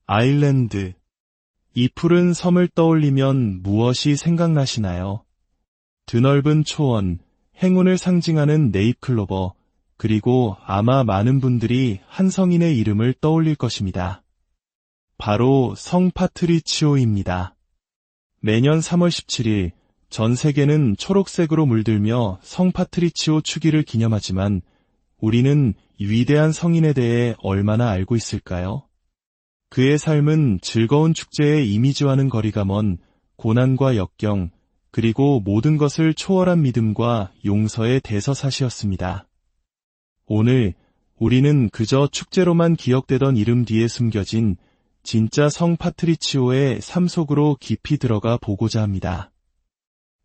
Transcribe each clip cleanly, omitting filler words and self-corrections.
아일랜드. 이 푸른 섬을 떠올리면 무엇이 생각나시나요? 드넓은 초원, 행운을 상징하는 네잎클로버, 그리고 아마 많은 분들이 한 성인의 이름을 떠올릴 것입니다. 바로 성 파트리치오입니다. 매년 3월 17일, 전 세계는 초록색으로 물들며 성 파트리치오 축일을 기념하지만 우리는 이 위대한 성인에 대해 얼마나 알고 있을까요? 그의 삶은 즐거운 축제의 이미지와는 거리가 먼 고난과 역경, 그리고 모든 것을 초월한 믿음과 용서의 대서사시였습니다. 오늘 우리는 그저 축제로만 기억되던 이름 뒤에 숨겨진 진짜 성 파트리치오의 삶 속으로 깊이 들어가 보고자 합니다.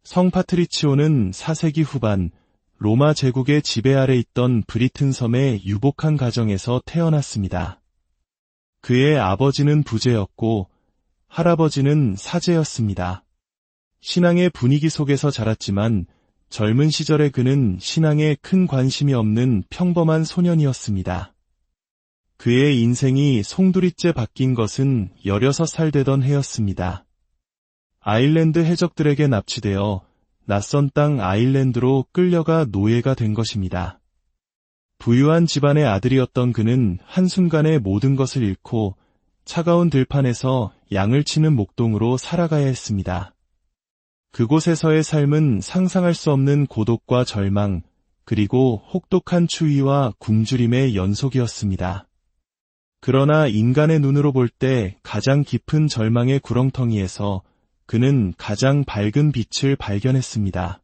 성 파트리치오는 4세기 후반 로마 제국의 지배 아래 있던 브리튼 섬의 유복한 가정에서 태어났습니다. 그의 아버지는 부제였고 할아버지는 사제였습니다. 신앙의 분위기 속에서 자랐지만 젊은 시절의 그는 신앙에 큰 관심이 없는 평범한 소년이었습니다. 그의 인생이 송두리째 바뀐 것은 16살 되던 해였습니다. 아일랜드 해적들에게 납치되어 낯선 땅 아일랜드로 끌려가 노예가 된 것입니다. 부유한 집안의 아들이었던 그는 한순간에 모든 것을 잃고 차가운 들판에서 양을 치는 목동으로 살아가야 했습니다. 그곳에서의 삶은 상상할 수 없는 고독과 절망, 그리고 혹독한 추위와 굶주림의 연속이었습니다. 그러나 인간의 눈으로 볼 때 가장 깊은 절망의 구렁텅이에서 그는 가장 밝은 빛을 발견했습니다.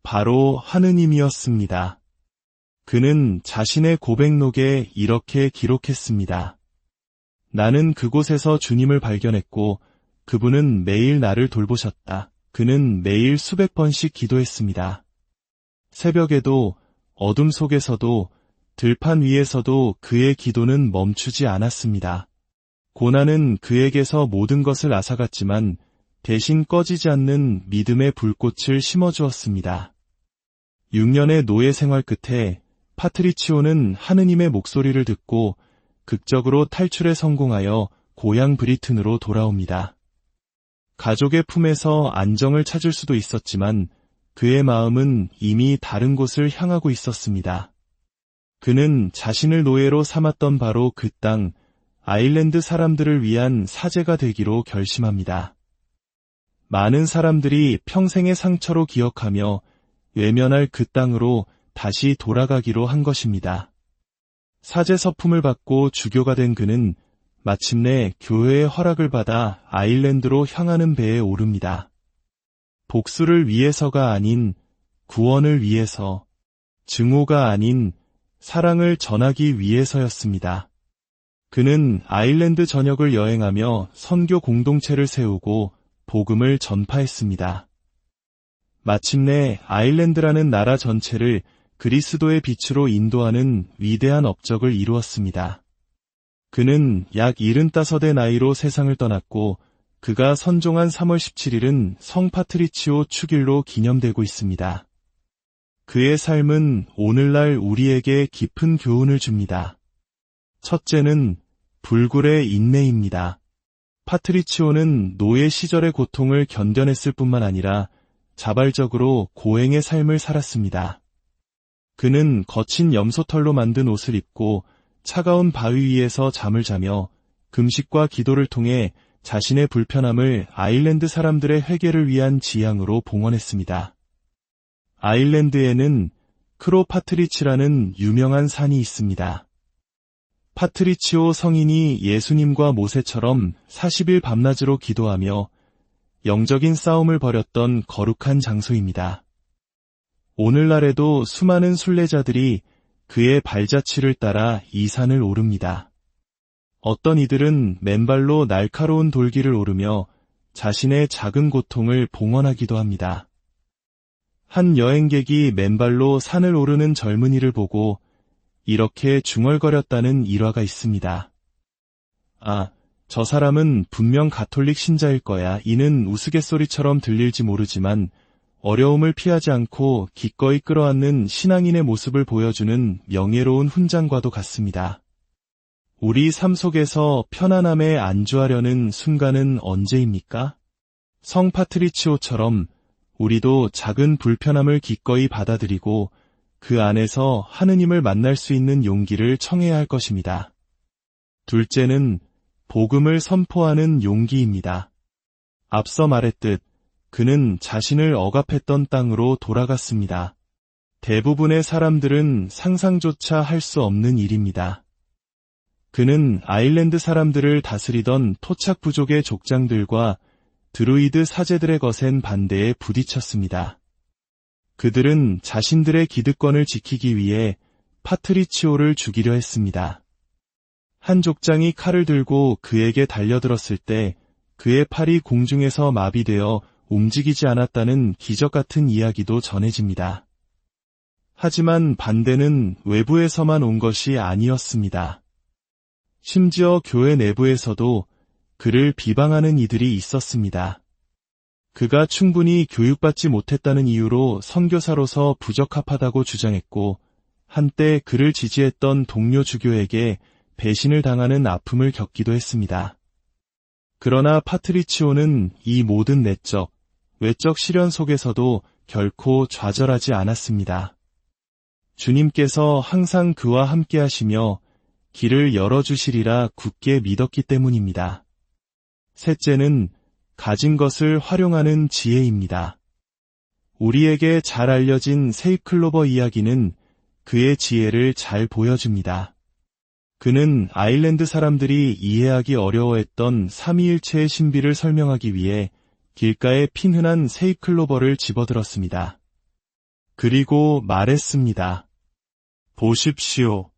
바로 하느님이었습니다. 그는 자신의 고백록에 이렇게 기록했습니다. 나는 그곳에서 주님을 발견했고 그분은 매일 나를 돌보셨다. 그는 매일 수백 번씩 기도했습니다. 새벽에도 어둠 속에서도 들판 위에서도 그의 기도는 멈추지 않았습니다. 고난은 그에게서 모든 것을 앗아갔지만 대신 꺼지지 않는 믿음의 불꽃을 심어주었습니다. 6년의 노예 생활 끝에 파트리치오는 하느님의 목소리를 듣고 극적으로 탈출에 성공하여 고향 브리튼으로 돌아옵니다. 가족의 품에서 안정을 찾을 수도 있었지만 그의 마음은 이미 다른 곳을 향하고 있었습니다. 그는 자신을 노예로 삼았던 바로 그 땅, 아일랜드 사람들을 위한 사제가 되기로 결심합니다. 많은 사람들이 평생의 상처로 기억하며 외면할 그 땅으로 다시 돌아가기로 한 것입니다. 사제 서품을 받고 주교가 된 그는 마침내 교회의 허락을 받아 아일랜드로 향하는 배에 오릅니다. 복수를 위해서가 아닌 구원을 위해서, 증오가 아닌 사랑을 전하기 위해서였습니다. 그는 아일랜드 전역을 여행하며 선교 공동체를 세우고 복음을 전파했습니다. 마침내 아일랜드라는 나라 전체를 그리스도의 빛으로 인도하는 위대한 업적을 이루었습니다. 그는 약 75의 나이로 세상을 떠났고 그가 선종한 3월 17일은 성 파트리치오 축일로 기념되고 있습니다. 그의 삶은 오늘날 우리에게 깊은 교훈을 줍니다. 첫째는 불굴의 인내입니다. 파트리치오는 노예 시절의 고통을 견뎌냈을 뿐만 아니라 자발적으로 고행의 삶을 살았습니다. 그는 거친 염소털로 만든 옷을 입고 차가운 바위 위에서 잠을 자며 금식과 기도를 통해 자신의 불편함을 아일랜드 사람들의 회개를 위한 지향으로 봉헌했습니다. 아일랜드에는 크로파트리치라는 유명한 산이 있습니다. 파트리치오 성인이 예수님과 모세처럼 40일 밤낮으로 기도하며 영적인 싸움을 벌였던 거룩한 장소입니다. 오늘날에도 수많은 순례자들이 그의 발자취를 따라 이 산을 오릅니다. 어떤 이들은 맨발로 날카로운 돌길을 오르며 자신의 작은 고통을 봉헌하기도 합니다. 한 여행객이 맨발로 산을 오르는 젊은이를 보고 이렇게 중얼거렸다는 일화가 있습니다. 아, 저 사람은 분명 가톨릭 신자일 거야. 이는 우스갯소리처럼 들릴지 모르지만 어려움을 피하지 않고 기꺼이 끌어안는 신앙인의 모습을 보여주는 명예로운 훈장과도 같습니다. 우리 삶 속에서 편안함에 안주하려는 순간은 언제입니까? 성 파트리치오처럼 우리도 작은 불편함을 기꺼이 받아들이고 그 안에서 하느님을 만날 수 있는 용기를 청해야 할 것입니다. 둘째는 복음을 선포하는 용기입니다. 앞서 말했듯 그는 자신을 억압했던 땅으로 돌아갔습니다. 대부분의 사람들은 상상조차 할 수 없는 일입니다. 그는 아일랜드 사람들을 다스리던 토착 부족의 족장들과 드루이드 사제들의 거센 반대에 부딪혔습니다. 그들은 자신들의 기득권을 지키기 위해 파트리치오를 죽이려 했습니다. 한 족장이 칼을 들고 그에게 달려들었을 때 그의 팔이 공중에서 마비되어 움직이지 않았다는 기적 같은 이야기도 전해집니다. 하지만 반대는 외부에서만 온 것이 아니었습니다. 심지어 교회 내부에서도 그를 비방하는 이들이 있었습니다. 그가 충분히 교육받지 못했다는 이유로 선교사로서 부적합하다고 주장했고, 한때 그를 지지했던 동료 주교에게 배신을 당하는 아픔을 겪기도 했습니다. 그러나 파트리치오는 이 모든 내적, 외적 시련 속에서도 결코 좌절하지 않았습니다. 주님께서 항상 그와 함께 하시며 길을 열어주시리라 굳게 믿었기 때문입니다. 셋째는 가진 것을 활용하는 지혜입니다. 우리에게 잘 알려진 세이클로버 이야기는 그의 지혜를 잘 보여줍니다. 그는 아일랜드 사람들이 이해하기 어려워했던 삼위일체의 신비를 설명하기 위해 길가에 핀 흔한 세이클로버를 집어들었습니다. 그리고 말했습니다. 보십시오.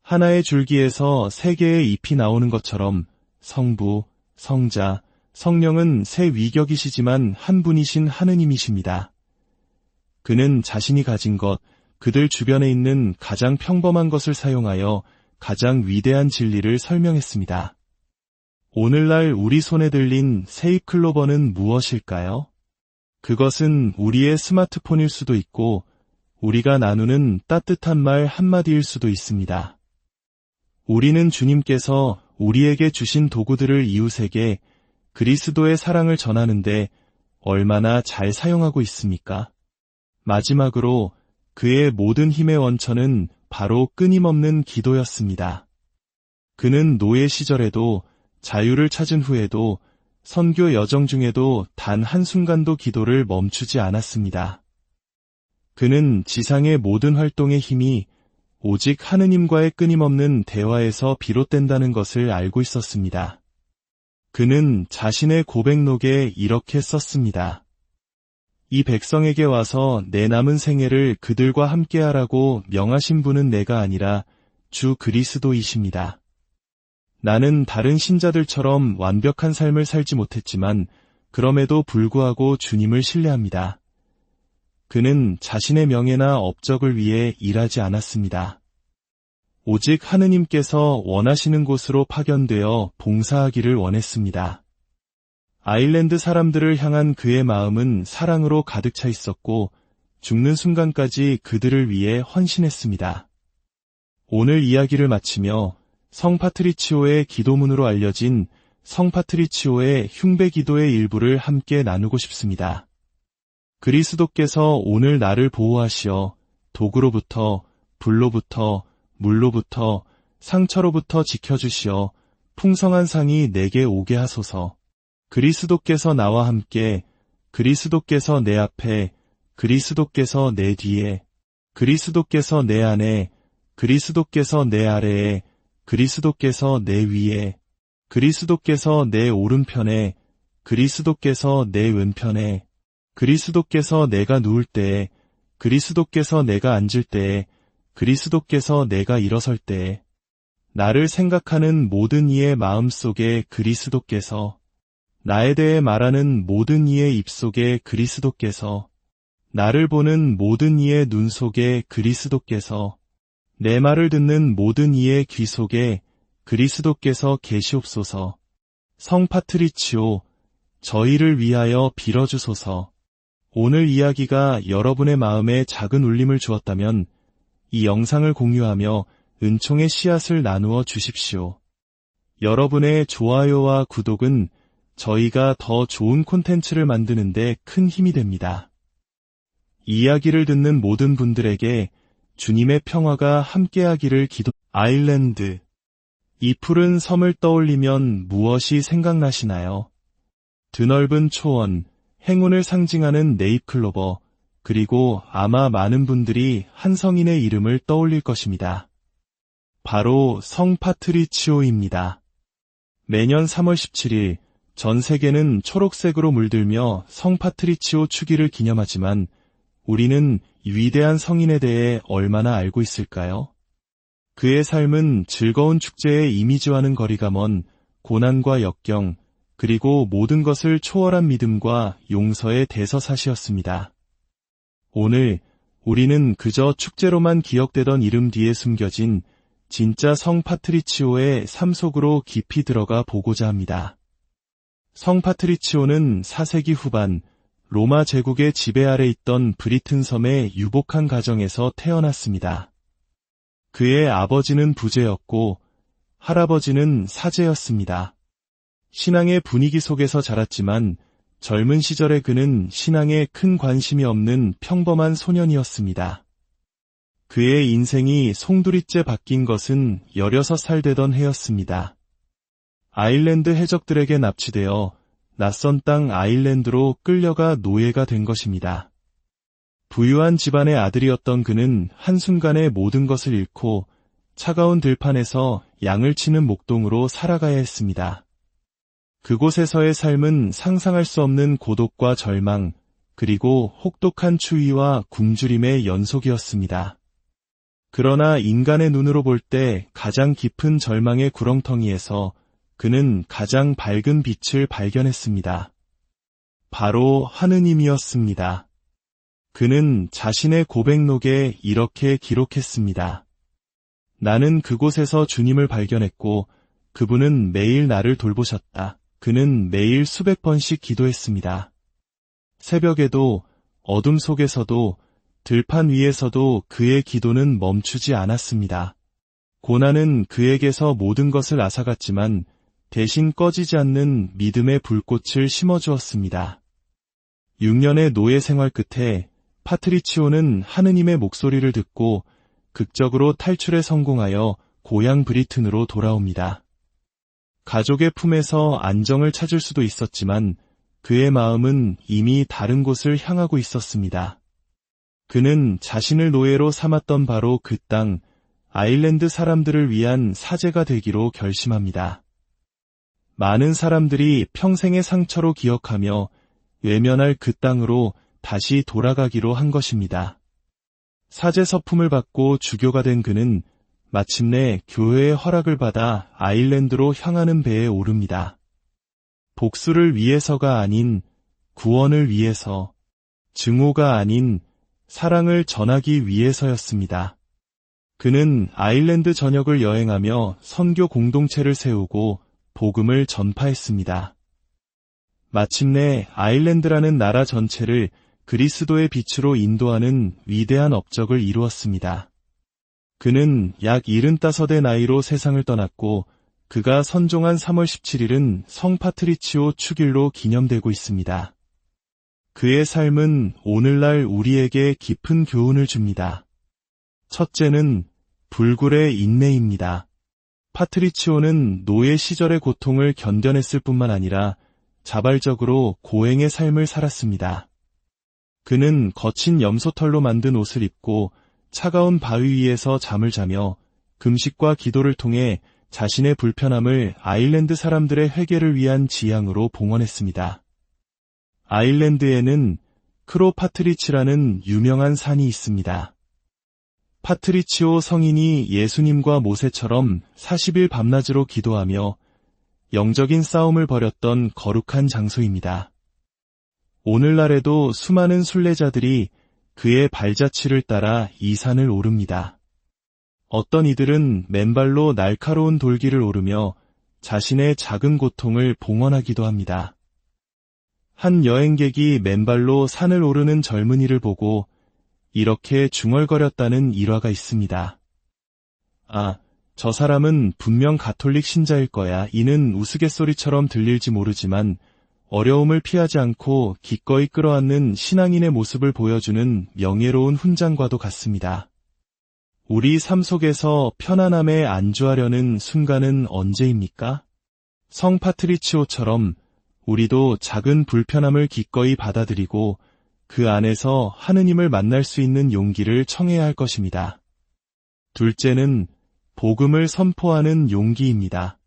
하나의 줄기에서 세 개의 잎이 나오는 것처럼 성부, 성자, 성령은 세 위격이시지만 한 분이신 하느님이십니다. 그는 자신이 가진 것, 그들 주변에 있는 가장 평범한 것을 사용하여 가장 위대한 진리를 설명했습니다. 오늘날 우리 손에 들린 세이클로버는 무엇일까요? 그것은 우리의 스마트폰일 수도 있고 우리가 나누는 따뜻한 말 한마디일 수도 있습니다. 우리는 주님께서 우리에게 주신 도구들을 이웃에게 그리스도의 사랑을 전하는데 얼마나 잘 사용하고 있습니까? 마지막으로 그의 모든 힘의 원천은 바로 끊임없는 기도였습니다. 그는 노예 시절에도 자유를 찾은 후에도 선교 여정 중에도 단 한순간도 기도를 멈추지 않았습니다. 그는 지상의 모든 활동의 힘이 오직 하느님과의 끊임없는 대화에서 비롯된다는 것을 알고 있었습니다. 그는 자신의 고백록에 이렇게 썼습니다. 이 백성에게 와서 내 남은 생애를 그들과 함께하라고 명하신 분은 내가 아니라 주 그리스도이십니다. 나는 다른 신자들처럼 완벽한 삶을 살지 못했지만 그럼에도 불구하고 주님을 신뢰합니다. 그는 자신의 명예나 업적을 위해 일하지 않았습니다. 오직 하느님께서 원하시는 곳으로 파견되어 봉사하기를 원했습니다. 아일랜드 사람들을 향한 그의 마음은 사랑으로 가득 차 있었고 죽는 순간까지 그들을 위해 헌신했습니다. 오늘 이야기를 마치며 성 파트리치오의 기도문으로 알려진 성 파트리치오의 흉배 기도의 일부를 함께 나누고 싶습니다. 그리스도께서 오늘 나를 보호하시어 독으로부터, 불로부터, 물로부터, 상처로부터 지켜주시어 풍성한 상이 내게 오게 하소서. 그리스도께서 나와 함께, 그리스도께서 내 앞에, 그리스도께서 내 뒤에, 그리스도께서 내 안에, 그리스도께서 내 아래에, 그리스도께서 내 위에, 그리스도께서 내 오른편에, 그리스도께서 내 왼편에, 그리스도께서 내가 누울 때에, 그리스도께서 내가 앉을 때에, 그리스도께서 내가 일어설 때에, 나를 생각하는 모든 이의 마음속에 그리스도께서, 나에 대해 말하는 모든 이의 입속에 그리스도께서, 나를 보는 모든 이의 눈 속에 그리스도께서, 내 말을 듣는 모든 이의 귀 속에 그리스도께서 계시옵소서. 성 파트리치오, 저희를 위하여 빌어주소서. 오늘 이야기가 여러분의 마음에 작은 울림을 주었다면 이 영상을 공유하며 은총의 씨앗을 나누어 주십시오. 여러분의 좋아요와 구독은 저희가 더 좋은 콘텐츠를 만드는데 큰 힘이 됩니다. 이야기를 듣는 모든 분들에게 주님의 평화가 함께하기를 아일랜드. 이 푸른 섬을 떠올리면 무엇이 생각나시나요? 드넓은 초원, 행운을 상징하는 네잎클로버, 그리고 아마 많은 분들이 한 성인의 이름을 떠올릴 것입니다. 바로 성 파트리치오입니다. 매년 3월 17일, 전 세계는 초록색으로 물들며 성 파트리치오 축일을 기념하지만 우리는 위대한 성인에 대해 얼마나 알고 있을까요? 그의 삶은 즐거운 축제의 이미지와는 거리가 먼 고난과 역경, 그리고 모든 것을 초월한 믿음과 용서의 대서사시였습니다. 오늘 우리는 그저 축제로만 기억되던 이름 뒤에 숨겨진 진짜 성 파트리치오의 삶 속으로 깊이 들어가 보고자 합니다. 성 파트리치오는 4세기 후반 로마 제국의 지배 아래 있던 브리튼 섬의 유복한 가정에서 태어났습니다. 그의 아버지는 부제였고 할아버지는 사제였습니다. 신앙의 분위기 속에서 자랐지만 젊은 시절의 그는 신앙에 큰 관심이 없는 평범한 소년이었습니다. 그의 인생이 송두리째 바뀐 것은 16살 되던 해였습니다. 아일랜드 해적들에게 납치되어 낯선 땅 아일랜드로 끌려가 노예가 된 것입니다. 부유한 집안의 아들이었던 그는 한순간에 모든 것을 잃고 차가운 들판에서 양을 치는 목동으로 살아가야 했습니다. 그곳에서의 삶은 상상할 수 없는 고독과 절망, 그리고 혹독한 추위와 굶주림의 연속이었습니다. 그러나 인간의 눈으로 볼 때 가장 깊은 절망의 구렁텅이에서 그는 가장 밝은 빛을 발견했습니다. 바로 하느님이었습니다. 그는 자신의 고백록에 이렇게 기록했습니다. 나는 그곳에서 주님을 발견했고 그분은 매일 나를 돌보셨다. 그는 매일 수백 번씩 기도했습니다. 새벽에도 어둠 속에서도 들판 위에서도 그의 기도는 멈추지 않았습니다. 고난은 그에게서 모든 것을 앗아갔지만 대신 꺼지지 않는 믿음의 불꽃을 심어주었습니다. 6년의 노예 생활 끝에 파트리치오는 하느님의 목소리를 듣고 극적으로 탈출에 성공하여 고향 브리튼으로 돌아옵니다. 가족의 품에서 안정을 찾을 수도 있었지만 그의 마음은 이미 다른 곳을 향하고 있었습니다. 그는 자신을 노예로 삼았던 바로 그 땅, 아일랜드 사람들을 위한 사제가 되기로 결심합니다. 많은 사람들이 평생의 상처로 기억하며 외면할 그 땅으로 다시 돌아가기로 한 것입니다. 사제 서품을 받고 주교가 된 그는 마침내 교회의 허락을 받아 아일랜드로 향하는 배에 오릅니다. 복수를 위해서가 아닌 구원을 위해서, 증오가 아닌 사랑을 전하기 위해서였습니다. 그는 아일랜드 전역을 여행하며 선교 공동체를 세우고 복음을 전파했습니다. 마침내 아일랜드라는 나라 전체를 그리스도의 빛으로 인도하는 위대한 업적을 이루었습니다. 그는 약 75의 나이로 세상을 떠났고 그가 선종한 3월 17일은 성 파트리치오 축일로 기념되고 있습니다. 그의 삶은 오늘날 우리에게 깊은 교훈을 줍니다. 첫째는 불굴의 인내입니다. 파트리치오는 노예 시절의 고통을 견뎌냈을 뿐만 아니라 자발적으로 고행의 삶을 살았습니다. 그는 거친 염소털로 만든 옷을 입고 차가운 바위 위에서 잠을 자며 금식과 기도를 통해 자신의 불편함을 아일랜드 사람들의 회개를 위한 지향으로 봉헌했습니다. 아일랜드에는 크로파트리치라는 유명한 산이 있습니다. 파트리치오 성인이 예수님과 모세처럼 40일 밤낮으로 기도하며 영적인 싸움을 벌였던 거룩한 장소입니다. 오늘날에도 수많은 순례자들이 그의 발자취를 따라 이 산을 오릅니다. 어떤 이들은 맨발로 날카로운 돌길을 오르며 자신의 작은 고통을 봉헌하기도 합니다. 한 여행객이 맨발로 산을 오르는 젊은이를 보고 이렇게 중얼거렸다는 일화가 있습니다. 아, 저 사람은 분명 가톨릭 신자일 거야. 이는 우스갯소리처럼 들릴지 모르지만 어려움을 피하지 않고 기꺼이 끌어안는 신앙인의 모습을 보여주는 명예로운 훈장과도 같습니다. 우리 삶 속에서 편안함에 안주하려는 순간은 언제입니까? 성 파트리치오처럼 우리도 작은 불편함을 기꺼이 받아들이고 그 안에서 하느님을 만날 수 있는 용기를 청해야 할 것입니다. 둘째는 복음을 선포하는 용기입니다.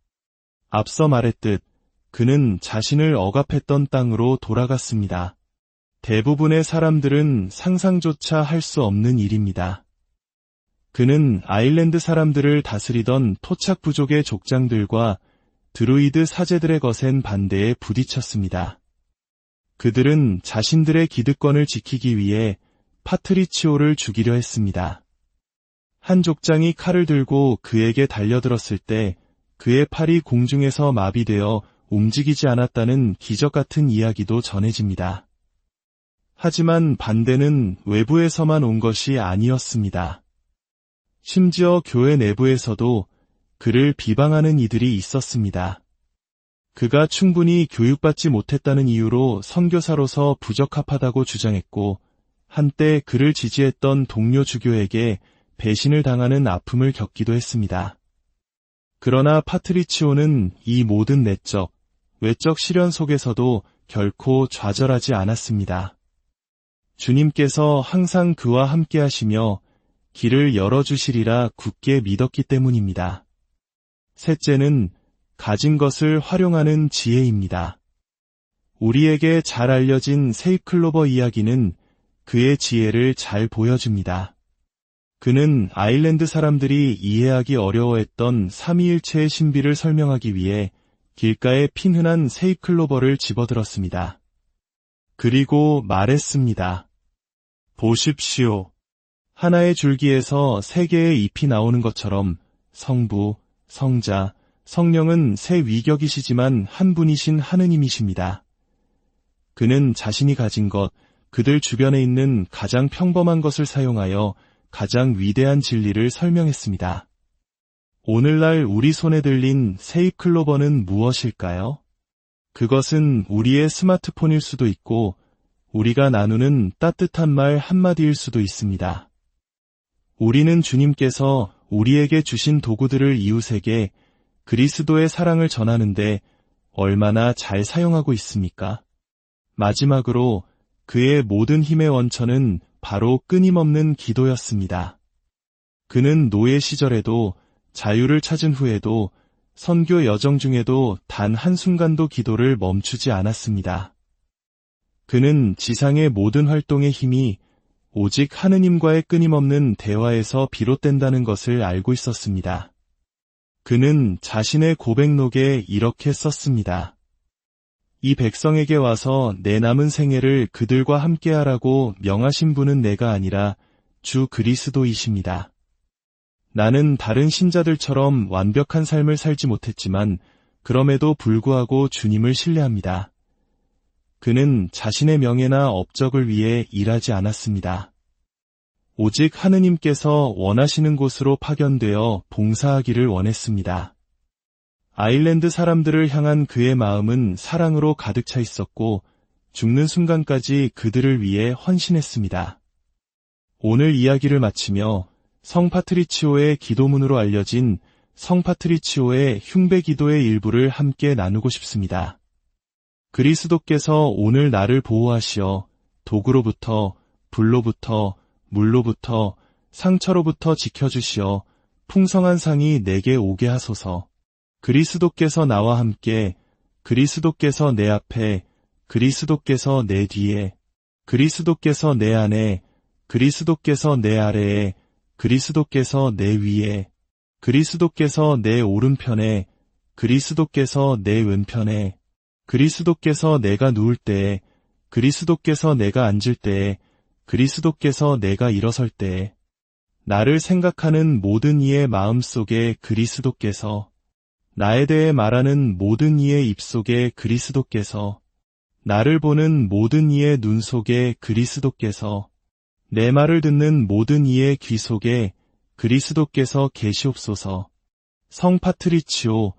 앞서 말했듯 그는 자신을 억압했던 땅으로 돌아갔습니다. 대부분의 사람들은 상상조차 할 수 없는 일입니다. 그는 아일랜드 사람들을 다스리던 토착 부족의 족장들과 드루이드 사제들의 거센 반대에 부딪혔습니다. 그들은 자신들의 기득권을 지키기 위해 파트리치오를 죽이려 했습니다. 한 족장이 칼을 들고 그에게 달려들었을 때 그의 팔이 공중에서 마비되어 움직이지 않았다는 기적 같은 이야기도 전해집니다. 하지만 반대는 외부에서만 온 것이 아니었습니다. 심지어 교회 내부에서도 그를 비방하는 이들이 있었습니다. 그가 충분히 교육받지 못했다는 이유로 선교사로서 부적합하다고 주장했고 한때 그를 지지했던 동료 주교에게 배신을 당하는 아픔을 겪기도 했습니다. 그러나 파트리치오는 이 모든 내적, 외적 시련 속에서도 결코 좌절하지 않았습니다. 주님께서 항상 그와 함께 하시며 길을 열어주시리라 굳게 믿었기 때문입니다. 셋째는 가진 것을 활용하는 지혜입니다. 우리에게 잘 알려진 세이클로버 이야기는 그의 지혜를 잘 보여줍니다. 그는 아일랜드 사람들이 이해하기 어려워했던 삼위일체의 신비를 설명하기 위해 길가에 핀흔한 세이클로버를 집어들었습니다. 그리고 말했습니다. 보십시오. 하나의 줄기에서 세 개의 잎이 나오는 것처럼 성부, 성자, 성령은 세 위격이시지만 한 분이신 하느님이십니다. 그는 자신이 가진 것, 그들 주변에 있는 가장 평범한 것을 사용하여 가장 위대한 진리를 설명했습니다. 오늘날 우리 손에 들린 세이클로버는 무엇일까요? 그것은 우리의 스마트폰일 수도 있고 우리가 나누는 따뜻한 말 한마디일 수도 있습니다. 우리는 주님께서 우리에게 주신 도구들을 이웃에게 그리스도의 사랑을 전하는데 얼마나 잘 사용하고 있습니까? 마지막으로 그의 모든 힘의 원천은 바로 끊임없는 기도였습니다. 그는 노예 시절에도 자유를 찾은 후에도 선교 여정 중에도 단 한순간도 기도를 멈추지 않았습니다. 그는 지상의 모든 활동의 힘이 오직 하느님과의 끊임없는 대화에서 비롯된다는 것을 알고 있었습니다. 그는 자신의 고백록에 이렇게 썼습니다. 이 백성에게 와서 내 남은 생애를 그들과 함께하라고 명하신 분은 내가 아니라 주 그리스도이십니다. 나는 다른 신자들처럼 완벽한 삶을 살지 못했지만 그럼에도 불구하고 주님을 신뢰합니다. 그는 자신의 명예나 업적을 위해 일하지 않았습니다. 오직 하느님께서 원하시는 곳으로 파견되어 봉사하기를 원했습니다. 아일랜드 사람들을 향한 그의 마음은 사랑으로 가득 차 있었고 죽는 순간까지 그들을 위해 헌신했습니다. 오늘 이야기를 마치며 성 파트리치오의 기도문으로 알려진 성 파트리치오의 흉배 기도의 일부를 함께 나누고 싶습니다. 그리스도께서 오늘 나를 보호하시어 독으로부터, 불로부터, 물로부터, 상처로부터 지켜주시어 풍성한 상이 내게 오게 하소서. 그리스도께서 나와 함께, 그리스도께서 내 앞에, 그리스도께서 내 뒤에, 그리스도께서 내 안에, 그리스도께서 내 아래에, 그리스도께서 내 위에, 그리스도께서 내 오른편에, 그리스도께서 내 왼편에, 그리스도께서 내가 누울 때에, 그리스도께서 내가 앉을 때에, 그리스도께서 내가 일어설 때에, 나를 생각하는 모든 이의 마음속에 그리스도께서, 나에 대해 말하는 모든 이의 입속에 그리스도께서, 나를 보는 모든 이의 눈 속에 그리스도께서, 내 말을 듣는 모든 이의 귀 속에 그리스도께서 계시옵소서. 성 파트리치오,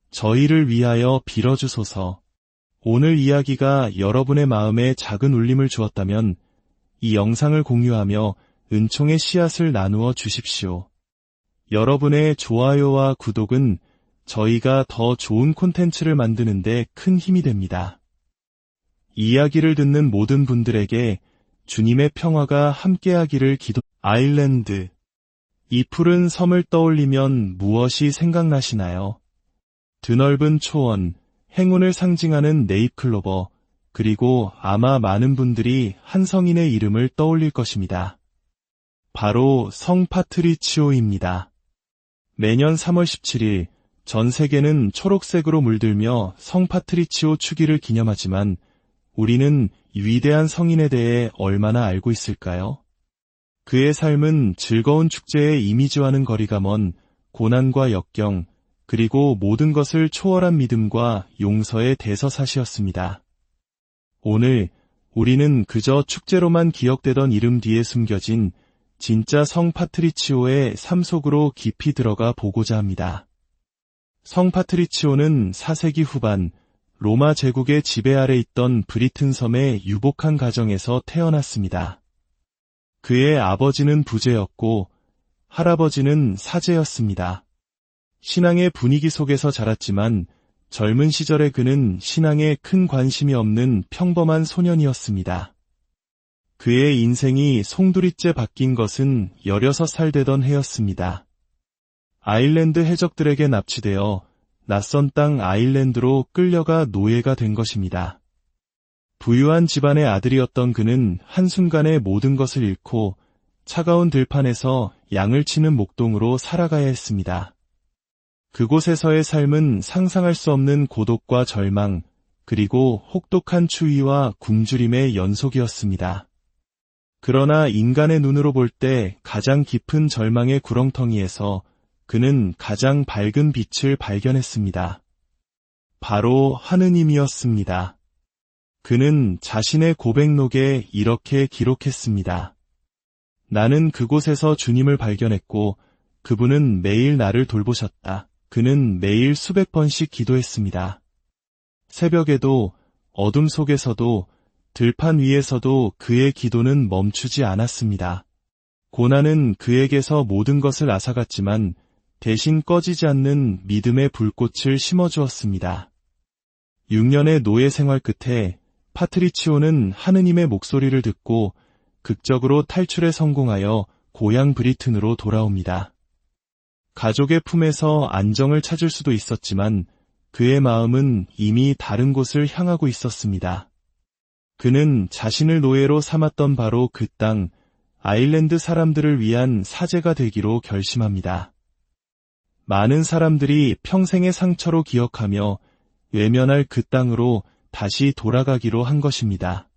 저희를 위하여 빌어주소서. 오늘 이야기가 여러분의 마음에 작은 울림을 주었다면 이 영상을 공유하며 은총의 씨앗을 나누어 주십시오. 여러분의 좋아요와 구독은 저희가 더 좋은 콘텐츠를 만드는 데 큰 힘이 됩니다. 이야기를 듣는 모든 분들에게 주님의 평화가 함께하기를 아일랜드. 이 푸른 섬을 떠올리면 무엇이 생각나시나요? 드넓은 초원, 행운을 상징하는 네잎클로버, 그리고 아마 많은 분들이 한 성인의 이름을 떠올릴 것입니다. 바로 성 파트리치오입니다. 매년 3월 17일, 전 세계는 초록색으로 물들며 성 파트리치오 축일을 기념하지만 우리는 이 위대한 성인에 대해 얼마나 알고 있을까요? 그의 삶은 즐거운 축제의 이미지와는 거리가 먼 고난과 역경, 그리고 모든 것을 초월한 믿음과 용서의 대서사시였습니다. 오늘 우리는 그저 축제로만 기억되던 이름 뒤에 숨겨진 진짜 성 파트리치오의 삶 속으로 깊이 들어가 보고자 합니다. 성 파트리치오는 4세기 후반 로마 제국의 지배 아래 있던 브리튼 섬의 유복한 가정에서 태어났습니다. 그의 아버지는 부제였고 할아버지는 사제였습니다. 신앙의 분위기 속에서 자랐지만 젊은 시절의 그는 신앙에 큰 관심이 없는 평범한 소년이었습니다. 그의 인생이 송두리째 바뀐 것은 16살 되던 해였습니다. 아일랜드 해적들에게 납치되어 낯선 땅 아일랜드로 끌려가 노예가 된 것입니다. 부유한 집안의 아들이었던 그는 한순간에 모든 것을 잃고 차가운 들판에서 양을 치는 목동으로 살아가야 했습니다. 그곳에서의 삶은 상상할 수 없는 고독과 절망, 그리고 혹독한 추위와 굶주림의 연속이었습니다. 그러나 인간의 눈으로 볼 때 가장 깊은 절망의 구렁텅이에서 그는 가장 밝은 빛을 발견했습니다. 바로 하느님이었습니다. 그는 자신의 고백록에 이렇게 기록했습니다. 나는 그곳에서 주님을 발견했고 그분은 매일 나를 돌보셨다. 그는 매일 수백 번씩 기도했습니다. 새벽에도 어둠 속에서도 들판 위에서도 그의 기도는 멈추지 않았습니다. 고난은 그에게서 모든 것을 앗아갔지만 대신 꺼지지 않는 믿음의 불꽃을 심어주었습니다. 6년의 노예 생활 끝에 파트리치오는 하느님의 목소리를 듣고 극적으로 탈출에 성공하여 고향 브리튼으로 돌아옵니다. 가족의 품에서 안정을 찾을 수도 있었지만 그의 마음은 이미 다른 곳을 향하고 있었습니다. 그는 자신을 노예로 삼았던 바로 그 땅, 아일랜드 사람들을 위한 사제가 되기로 결심합니다. 많은 사람들이 평생의 상처로 기억하며 외면할 그 땅으로 다시 돌아가기로 한 것입니다.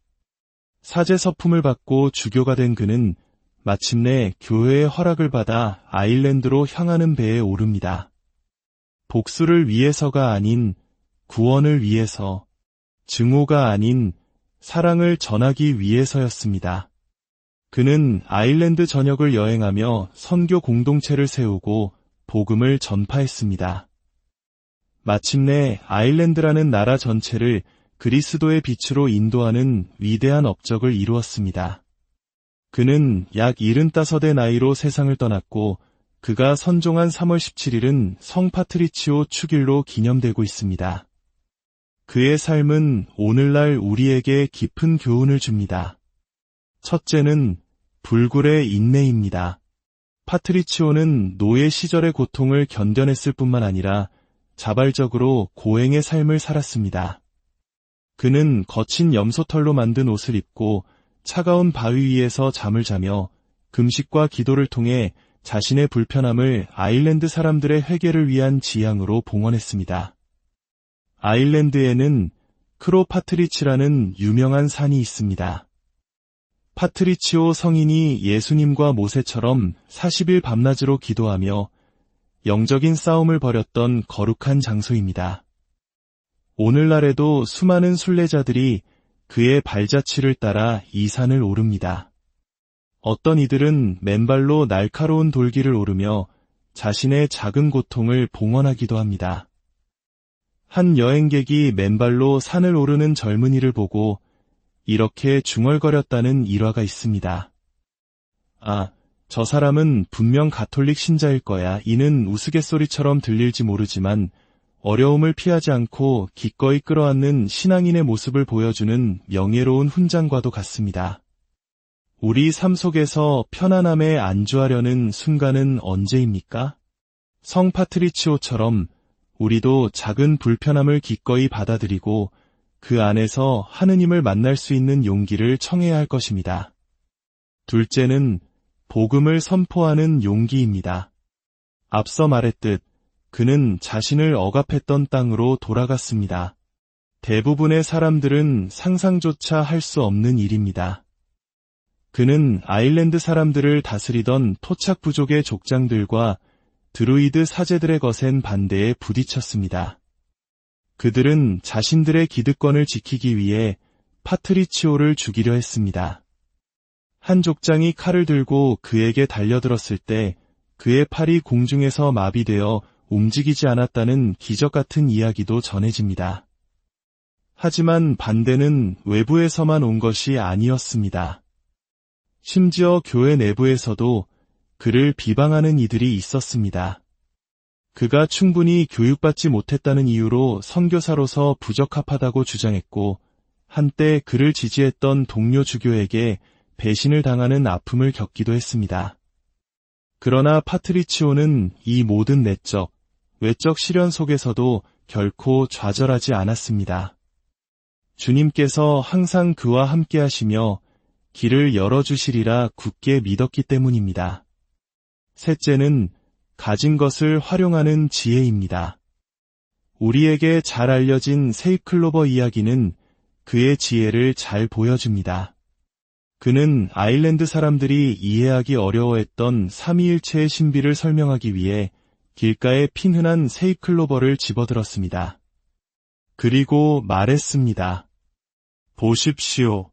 사제 서품을 받고 주교가 된 그는 마침내 교회의 허락을 받아 아일랜드로 향하는 배에 오릅니다. 복수를 위해서가 아닌 구원을 위해서, 증오가 아닌 사랑을 전하기 위해서였습니다. 그는 아일랜드 전역을 여행하며 선교 공동체를 세우고 복음을 전파했습니다. 마침내 아일랜드라는 나라 전체를 그리스도의 빛으로 인도하는 위대한 업적을 이루었습니다. 그는 약 75의 나이로 세상을 떠났고 그가 선종한 3월 17일은 성 파트리치오 축일로 기념되고 있습니다. 그의 삶은 오늘날 우리에게 깊은 교훈을 줍니다. 첫째는 불굴의 인내입니다. 파트리치오는 노예 시절의 고통을 견뎌냈을 뿐만 아니라 자발적으로 고행의 삶을 살았습니다. 그는 거친 염소털로 만든 옷을 입고 차가운 바위 위에서 잠을 자며 금식과 기도를 통해 자신의 불편함을 아일랜드 사람들의 회개를 위한 지향으로 봉헌했습니다. 아일랜드에는 크로파트리치라는 유명한 산이 있습니다. 파트리치오 성인이 예수님과 모세처럼 40일 밤낮으로 기도하며 영적인 싸움을 벌였던 거룩한 장소입니다. 오늘날에도 수많은 순례자들이 그의 발자취를 따라 이 산을 오릅니다. 어떤 이들은 맨발로 날카로운 돌길을 오르며 자신의 작은 고통을 봉헌하기도 합니다. 한 여행객이 맨발로 산을 오르는 젊은이를 보고 이렇게 중얼거렸다는 일화가 있습니다. 아, 저 사람은 분명 가톨릭 신자일 거야. 이는 우스갯소리처럼 들릴지 모르지만 어려움을 피하지 않고 기꺼이 끌어안는 신앙인의 모습을 보여주는 명예로운 훈장과도 같습니다. 우리 삶 속에서 편안함에 안주하려는 순간은 언제입니까? 성 파트리치오처럼 우리도 작은 불편함을 기꺼이 받아들이고 그 안에서 하느님을 만날 수 있는 용기를 청해야 할 것입니다. 둘째는 복음을 선포하는 용기입니다. 앞서 말했듯 그는 자신을 억압했던 땅으로 돌아갔습니다. 대부분의 사람들은 상상조차 할 수 없는 일입니다. 그는 아일랜드 사람들을 다스리던 토착 부족의 족장들과 드루이드 사제들의 거센 반대에 부딪혔습니다. 그들은 자신들의 기득권을 지키기 위해 파트리치오를 죽이려 했습니다. 한 족장이 칼을 들고 그에게 달려들었을 때 그의 팔이 공중에서 마비되어 움직이지 않았다는 기적 같은 이야기도 전해집니다. 하지만 반대는 외부에서만 온 것이 아니었습니다. 심지어 교회 내부에서도 그를 비방하는 이들이 있었습니다. 그가 충분히 교육받지 못했다는 이유로 선교사로서 부적합하다고 주장했고 한때 그를 지지했던 동료 주교에게 배신을 당하는 아픔을 겪기도 했습니다. 그러나 파트리치오는 이 모든 내적, 외적 시련 속에서도 결코 좌절하지 않았습니다. 주님께서 항상 그와 함께 하시며 길을 열어주시리라 굳게 믿었기 때문입니다. 셋째는 가진 것을 활용하는 지혜입니다. 우리에게 잘 알려진 세이클로버 이야기는 그의 지혜를 잘 보여줍니다. 그는 아일랜드 사람들이 이해하기 어려워했던 삼위일체의 신비를 설명하기 위해 길가에 핀흔한 세이클로버를 집어들었습니다. 그리고 말했습니다. 보십시오.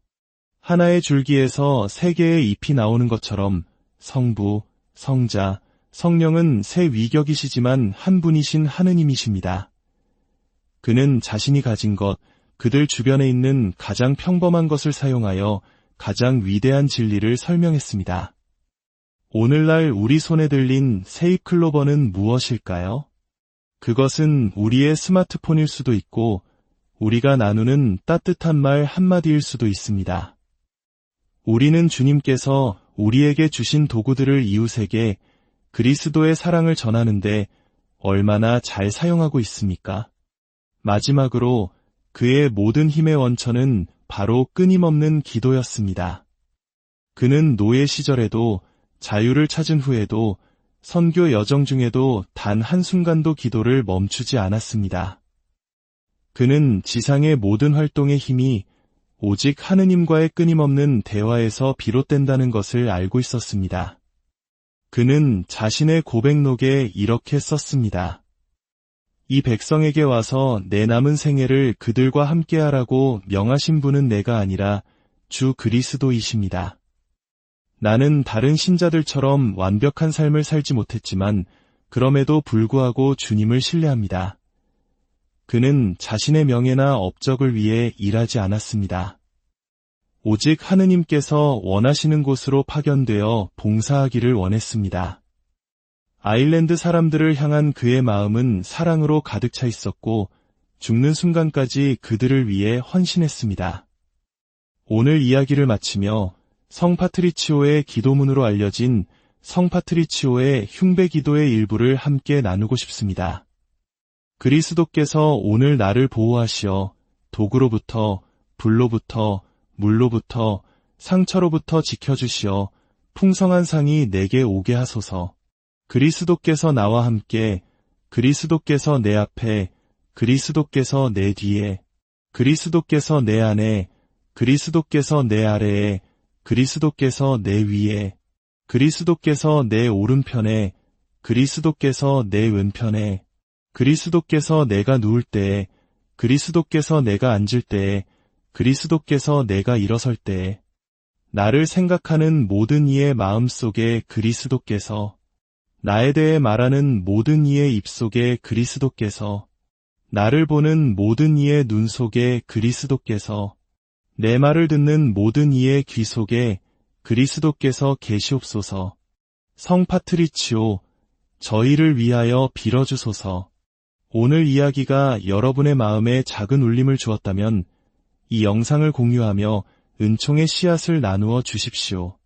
하나의 줄기에서 세 개의 잎이 나오는 것처럼 성부, 성자, 성령은 세 위격이시지만 한 분이신 하느님이십니다. 그는 자신이 가진 것, 그들 주변에 있는 가장 평범한 것을 사용하여 가장 위대한 진리를 설명했습니다. 오늘날 우리 손에 들린 세이클로버는 무엇일까요? 그것은 우리의 스마트폰일 수도 있고 우리가 나누는 따뜻한 말 한마디일 수도 있습니다. 우리는 주님께서 우리에게 주신 도구들을 이웃에게 그리스도의 사랑을 전하는데 얼마나 잘 사용하고 있습니까? 마지막으로 그의 모든 힘의 원천은 바로 끊임없는 기도였습니다. 그는 노예 시절에도 자유를 찾은 후에도 선교 여정 중에도 단 한순간도 기도를 멈추지 않았습니다. 그는 지상의 모든 활동의 힘이 오직 하느님과의 끊임없는 대화에서 비롯된다는 것을 알고 있었습니다. 그는 자신의 고백록에 이렇게 썼습니다. 이 백성에게 와서 내 남은 생애를 그들과 함께하라고 명하신 분은 내가 아니라 주 그리스도이십니다. 나는 다른 신자들처럼 완벽한 삶을 살지 못했지만 그럼에도 불구하고 주님을 신뢰합니다. 그는 자신의 명예나 업적을 위해 일하지 않았습니다. 오직 하느님께서 원하시는 곳으로 파견되어 봉사하기를 원했습니다. 아일랜드 사람들을 향한 그의 마음은 사랑으로 가득 차 있었고 죽는 순간까지 그들을 위해 헌신했습니다. 오늘 이야기를 마치며 성 파트리치오의 기도문으로 알려진 성 파트리치오의 흉배 기도의 일부를 함께 나누고 싶습니다. 그리스도께서 오늘 나를 보호하시어 독으로부터, 불로부터, 물로부터, 상처로부터 지켜주시어 풍성한 상이 내게 오게 하소서. 그리스도께서 나와 함께, 그리스도께서 내 앞에, 그리스도께서 내 뒤에, 그리스도께서 내 안에, 그리스도께서 내 아래에, 그리스도께서 내 위에, 그리스도께서 내 오른편에, 그리스도께서 내 왼편에, 그리스도께서 내가 누울 때에, 그리스도께서 내가 앉을 때에, 그리스도께서 내가 일어설 때에, 나를 생각하는 모든 이의 마음속에 그리스도께서, 나에 대해 말하는 모든 이의 입속에 그리스도께서, 나를 보는 모든 이의 눈 속에 그리스도께서, 내 말을 듣는 모든 이의 귀 속에 그리스도께서 계시옵소서. 성 파트리치오, 저희를 위하여 빌어주소서. 오늘 이야기가 여러분의 마음에 작은 울림을 주었다면 이 영상을 공유하며 은총의 씨앗을 나누어 주십시오.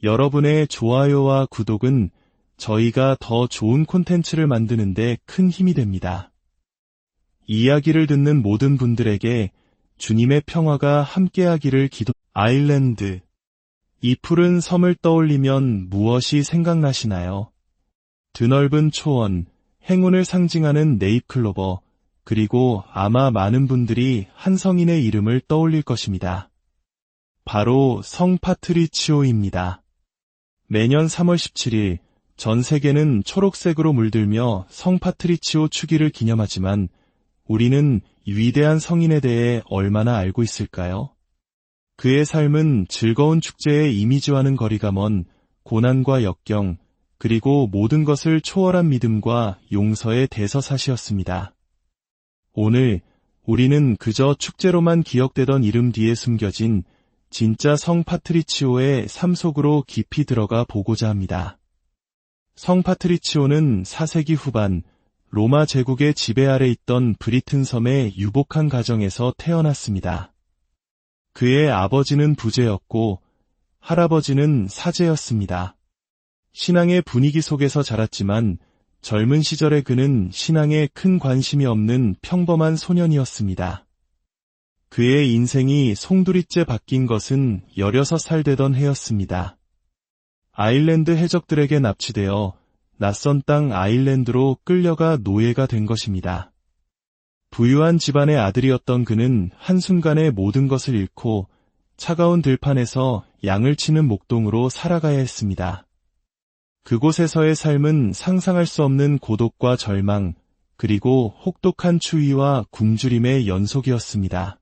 여러분의 좋아요와 구독은 저희가 더 좋은 콘텐츠를 만드는 데 큰 힘이 됩니다. 이 이야기를 듣는 모든 분들에게 주님의 평화가 함께하기를 아일랜드. 이 푸른 섬을 떠올리면 무엇이 생각나시나요? 드넓은 초원, 행운을 상징하는 네잎클로버, 그리고 아마 많은 분들이 한 성인의 이름을 떠올릴 것입니다. 바로 성 파트리치오입니다. 매년 3월 17일, 전 세계는 초록색으로 물들며 성 파트리치오 축일을 기념하지만 우리는 이 위대한 성인에 대해 얼마나 알고 있을까요? 그의 삶은 즐거운 축제의 이미지와는 거리가 먼 고난과 역경, 그리고 모든 것을 초월한 믿음과 용서의 대서사시였습니다. 오늘 우리는 그저 축제로만 기억되던 이름 뒤에 숨겨진 진짜 성 파트리치오의 삶 속으로 깊이 들어가 보고자 합니다. 성 파트리치오는 4세기 후반 로마 제국의 지배 아래 있던 브리튼 섬의 유복한 가정에서 태어났습니다. 그의 아버지는 부제였고 할아버지는 사제였습니다. 신앙의 분위기 속에서 자랐지만 젊은 시절의 그는 신앙에 큰 관심이 없는 평범한 소년이었습니다. 그의 인생이 송두리째 바뀐 것은 16살 되던 해였습니다. 아일랜드 해적들에게 납치되어 낯선 땅 아일랜드로 끌려가 노예가 된 것입니다. 부유한 집안의 아들이었던 그는 한순간에 모든 것을 잃고 차가운 들판에서 양을 치는 목동으로 살아가야 했습니다. 그곳에서의 삶은 상상할 수 없는 고독과 절망, 그리고 혹독한 추위와 굶주림의 연속이었습니다.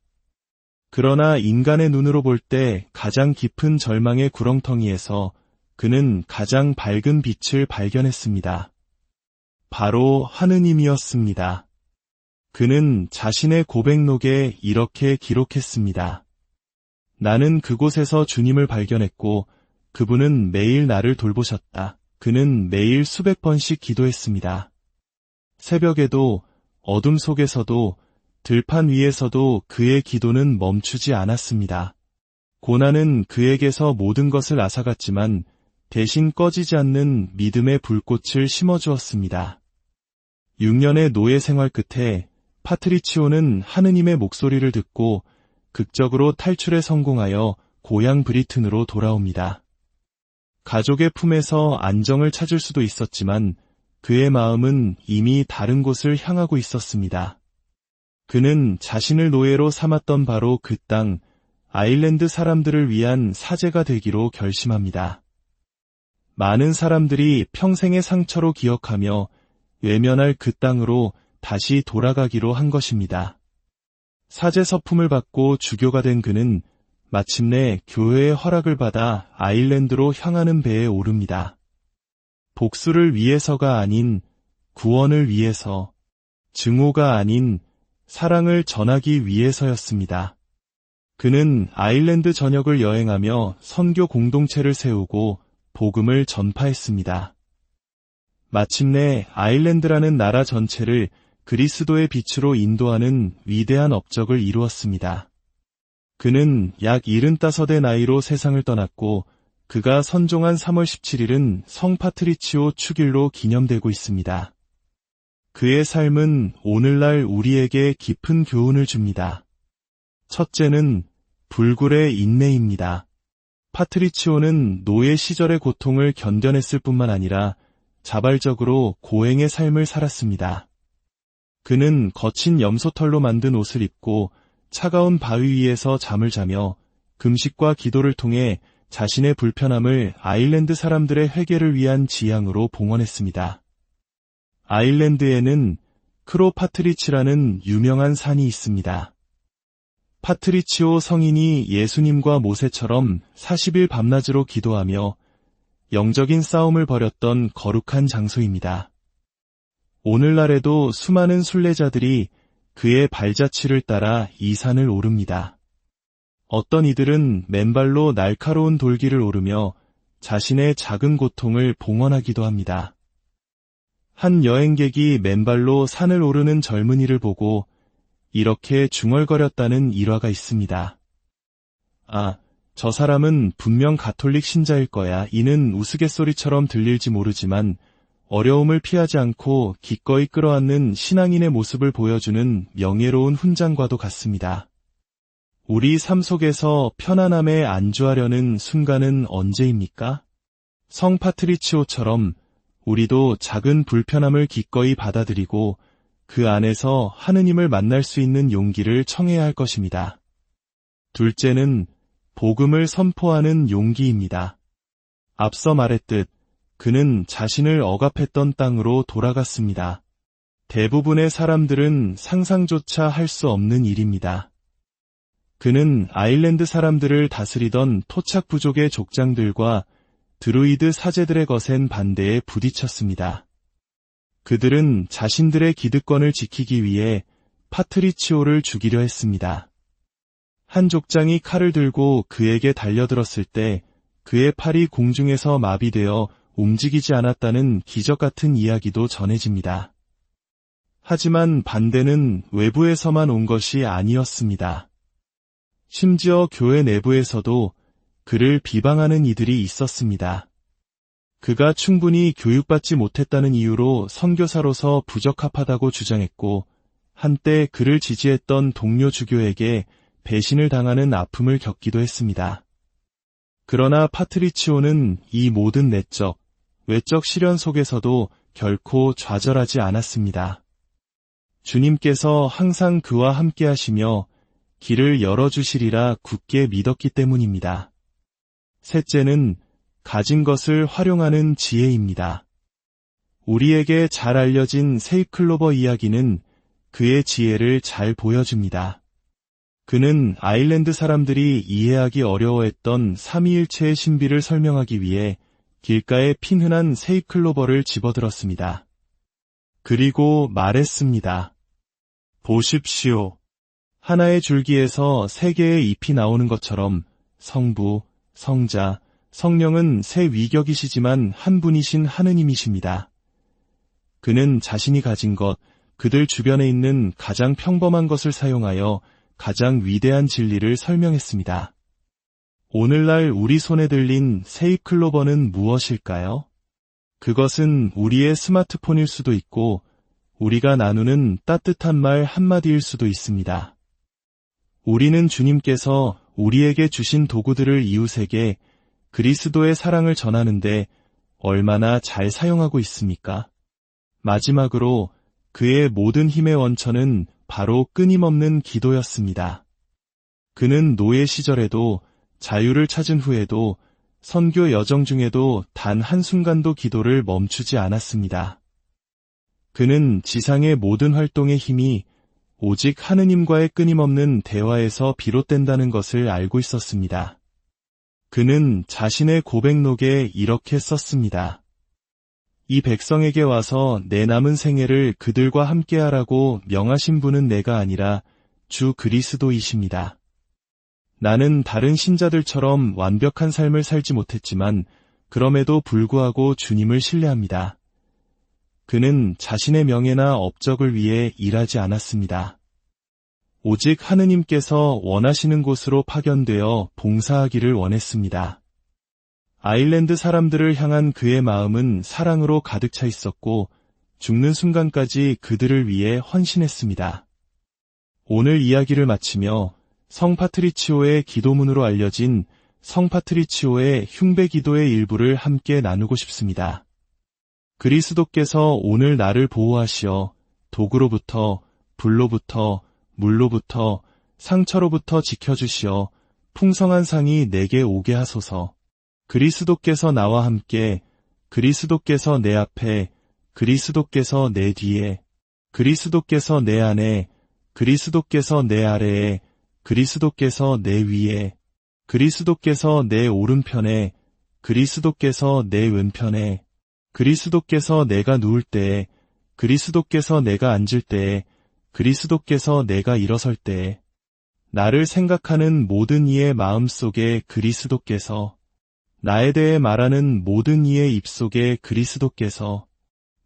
그러나 인간의 눈으로 볼 때 가장 깊은 절망의 구렁텅이에서 그는 가장 밝은 빛을 발견했습니다. 바로 하느님이었습니다. 그는 자신의 고백록에 이렇게 기록했습니다. 나는 그곳에서 주님을 발견했고 그분은 매일 나를 돌보셨다. 그는 매일 수백 번씩 기도했습니다. 새벽에도 어둠 속에서도 들판 위에서도 그의 기도는 멈추지 않았습니다. 고난은 그에게서 모든 것을 앗아갔지만 대신 꺼지지 않는 믿음의 불꽃을 심어주었습니다. 6년의 노예 생활 끝에 파트리치오는 하느님의 목소리를 듣고 극적으로 탈출에 성공하여 고향 브리튼으로 돌아옵니다. 가족의 품에서 안정을 찾을 수도 있었지만 그의 마음은 이미 다른 곳을 향하고 있었습니다. 그는 자신을 노예로 삼았던 바로 그 땅, 아일랜드 사람들을 위한 사제가 되기로 결심합니다. 많은 사람들이 평생의 상처로 기억하며 외면할 그 땅으로 다시 돌아가기로 한 것입니다. 사제 서품을 받고 주교가 된 그는 마침내 교회의 허락을 받아 아일랜드로 향하는 배에 오릅니다. 복수를 위해서가 아닌 구원을 위해서, 증오가 아닌 사랑을 전하기 위해서였습니다. 그는 아일랜드 전역을 여행하며 선교 공동체를 세우고 복음을 전파했습니다. 마침내 아일랜드라는 나라 전체를 그리스도의 빛으로 인도하는 위대한 업적을 이루었습니다. 그는 약 75의 나이로 세상을 떠났고 그가 선종한 3월 17일은 성 파트리치오 축일로 기념되고 있습니다. 그의 삶은 오늘날 우리에게 깊은 교훈을 줍니다. 첫째는 불굴의 인내입니다. 파트리치오는 노예 시절의 고통을 견뎌냈을 뿐만 아니라 자발적으로 고행의 삶을 살았습니다. 그는 거친 염소털로 만든 옷을 입고 차가운 바위 위에서 잠을 자며 금식과 기도를 통해 자신의 불편함을 아일랜드 사람들의 회개를 위한 지향으로 봉헌했습니다. 아일랜드에는 크로파트리치라는 유명한 산이 있습니다. 파트리치오 성인이 예수님과 모세처럼 40일 밤낮으로 기도하며 영적인 싸움을 벌였던 거룩한 장소입니다. 오늘날에도 수많은 순례자들이 그의 발자취를 따라 이 산을 오릅니다. 어떤 이들은 맨발로 날카로운 돌길을 오르며 자신의 작은 고통을 봉헌하기도 합니다. 한 여행객이 맨발로 산을 오르는 젊은이를 보고 이렇게 중얼거렸다는 일화가 있습니다. 아, 저 사람은 분명 가톨릭 신자일 거야. 이는 우스갯소리처럼 들릴지 모르지만 어려움을 피하지 않고 기꺼이 끌어안는 신앙인의 모습을 보여주는 명예로운 훈장과도 같습니다. 우리 삶 속에서 편안함에 안주하려는 순간은 언제입니까? 성 파트리치오처럼 우리도 작은 불편함을 기꺼이 받아들이고 그 안에서 하느님을 만날 수 있는 용기를 청해야 할 것입니다. 둘째는 복음을 선포하는 용기입니다. 앞서 말했듯 그는 자신을 억압했던 땅으로 돌아갔습니다. 대부분의 사람들은 상상조차 할 수 없는 일입니다. 그는 아일랜드 사람들을 다스리던 토착 부족의 족장들과 드루이드 사제들의 거센 반대에 부딪혔습니다. 그들은 자신들의 기득권을 지키기 위해 파트리치오를 죽이려 했습니다. 한 족장이 칼을 들고 그에게 달려들었을 때 그의 팔이 공중에서 마비되어 움직이지 않았다는 기적 같은 이야기도 전해집니다. 하지만 반대는 외부에서만 온 것이 아니었습니다. 심지어 교회 내부에서도 그를 비방하는 이들이 있었습니다. 그가 충분히 교육받지 못했다는 이유로 선교사로서 부적합하다고 주장했고 한때 그를 지지했던 동료 주교에게 배신을 당하는 아픔을 겪기도 했습니다. 그러나 파트리치오는 이 모든 내적, 외적 시련 속에서도 결코 좌절하지 않았습니다. 주님께서 항상 그와 함께 하시며 길을 열어주시리라 굳게 믿었기 때문입니다. 셋째는 가진 것을 활용하는 지혜입니다. 우리에게 잘 알려진 세이클로버 이야기는 그의 지혜를 잘 보여줍니다. 그는 아일랜드 사람들이 이해하기 어려워했던 삼위일체의 신비를 설명하기 위해 길가에 핀흔한 세이클로버를 집어들었습니다. 그리고 말했습니다. 보십시오. 하나의 줄기에서 세 개의 잎이 나오는 것처럼 성부, 성자, 성령은 세 위격이시지만 한 분이신 하느님이십니다. 그는 자신이 가진 것, 그들 주변에 있는 가장 평범한 것을 사용하여 가장 위대한 진리를 설명했습니다. 오늘날 우리 손에 들린 세이클로버는 무엇일까요? 그것은 우리의 스마트폰일 수도 있고 우리가 나누는 따뜻한 말 한마디일 수도 있습니다. 우리는 주님께서 우리에게 주신 도구들을 이웃에게 그리스도의 사랑을 전하는데 얼마나 잘 사용하고 있습니까? 마지막으로 그의 모든 힘의 원천은 바로 끊임없는 기도였습니다. 그는 노예 시절에도 자유를 찾은 후에도 선교 여정 중에도 단 한순간도 기도를 멈추지 않았습니다. 그는 지상의 모든 활동의 힘이 오직 하느님과의 끊임없는 대화에서 비롯된다는 것을 알고 있었습니다. 그는 자신의 고백록에 이렇게 썼습니다. 이 백성에게 와서 내 남은 생애를 그들과 함께하라고 명하신 분은 내가 아니라 주 그리스도이십니다. 나는 다른 신자들처럼 완벽한 삶을 살지 못했지만 그럼에도 불구하고 주님을 신뢰합니다. 그는 자신의 명예나 업적을 위해 일하지 않았습니다. 오직 하느님께서 원하시는 곳으로 파견되어 봉사하기를 원했습니다. 아일랜드 사람들을 향한 그의 마음은 사랑으로 가득 차 있었고 죽는 순간까지 그들을 위해 헌신했습니다. 오늘 이야기를 마치며 성 파트리치오의 기도문으로 알려진 성 파트리치오의 흉배 기도의 일부를 함께 나누고 싶습니다. 그리스도께서 오늘 나를 보호하시어 독으로부터, 불로부터, 물로부터, 상처로부터 지켜주시어 풍성한 상이 내게 오게 하소서. 그리스도께서 나와 함께, 그리스도께서 내 앞에, 그리스도께서 내 뒤에, 그리스도께서 내 안에, 그리스도께서 내 아래에, 그리스도께서 내 위에, 그리스도께서 내 오른편에, 그리스도께서 내 왼편에, 그리스도께서 내가 누울 때에, 그리스도께서 내가 앉을 때에, 그리스도께서 내가 일어설 때에, 나를 생각하는 모든 이의 마음속에 그리스도께서, 나에 대해 말하는 모든 이의 입속에 그리스도께서,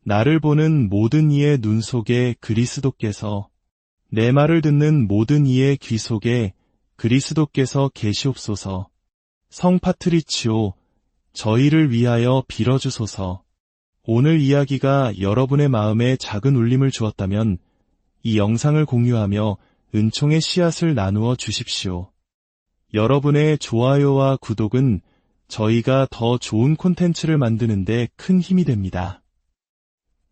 나를 보는 모든 이의 눈 속에 그리스도께서, 내 말을 듣는 모든 이의 귀 속에 그리스도께서 계시옵소서. 성 파트리치오, 저희를 위하여 빌어주소서. 오늘 이야기가 여러분의 마음에 작은 울림을 주었다면 이 영상을 공유하며 은총의 씨앗을 나누어 주십시오. 여러분의 좋아요와 구독은 저희가 더 좋은 콘텐츠를 만드는 데 큰 힘이 됩니다.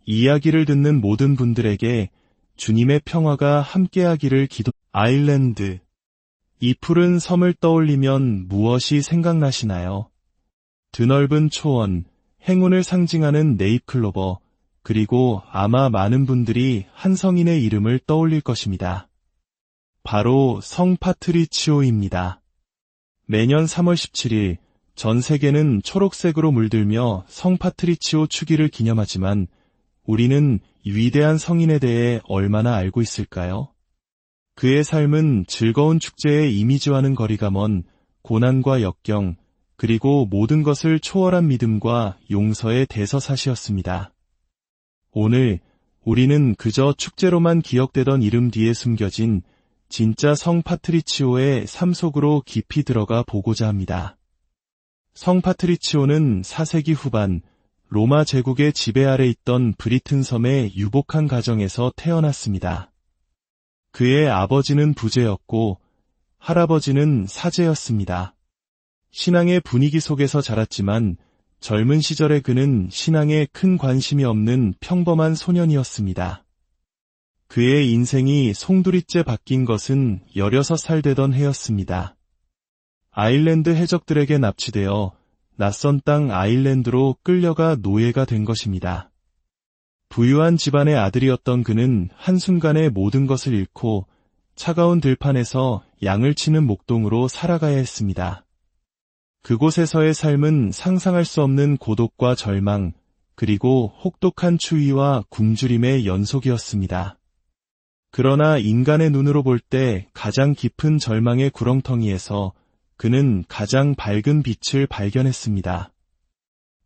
이야기를 듣는 모든 분들에게 주님의 평화가 함께하기를 아일랜드. 이 푸른 섬을 떠올리면 무엇이 생각나시나요? 드넓은 초원, 행운을 상징하는 네잎클로버, 그리고 아마 많은 분들이 한 성인의 이름을 떠올릴 것입니다. 바로 성 파트리치오입니다. 매년 3월 17일 전 세계는 초록색으로 물들며 성 파트리치오 축일을 기념하지만 우리는 위대한 성인에 대해 얼마나 알고 있을까요? 그의 삶은 즐거운 축제의 이미지와는 거리가 먼 고난과 역경, 그리고 모든 것을 초월한 믿음과 용서의 대서사시였습니다. 오늘 우리는 그저 축제로만 기억되던 이름 뒤에 숨겨진 진짜 성 파트리치오의 삶 속으로 깊이 들어가 보고자 합니다. 성 파트리치오는 4세기 후반 로마 제국의 지배 아래 있던 브리튼 섬의 유복한 가정에서 태어났습니다. 그의 아버지는 부제였고 할아버지는 사제였습니다. 신앙의 분위기 속에서 자랐지만 젊은 시절의 그는 신앙에 큰 관심이 없는 평범한 소년이었습니다. 그의 인생이 송두리째 바뀐 것은 16살 되던 해였습니다. 아일랜드 해적들에게 납치되어 낯선 땅 아일랜드로 끌려가 노예가 된 것입니다. 부유한 집안의 아들이었던 그는 한순간에 모든 것을 잃고 차가운 들판에서 양을 치는 목동으로 살아가야 했습니다. 그곳에서의 삶은 상상할 수 없는 고독과 절망, 그리고 혹독한 추위와 굶주림의 연속이었습니다. 그러나 인간의 눈으로 볼 때 가장 깊은 절망의 구렁텅이에서 그는 가장 밝은 빛을 발견했습니다.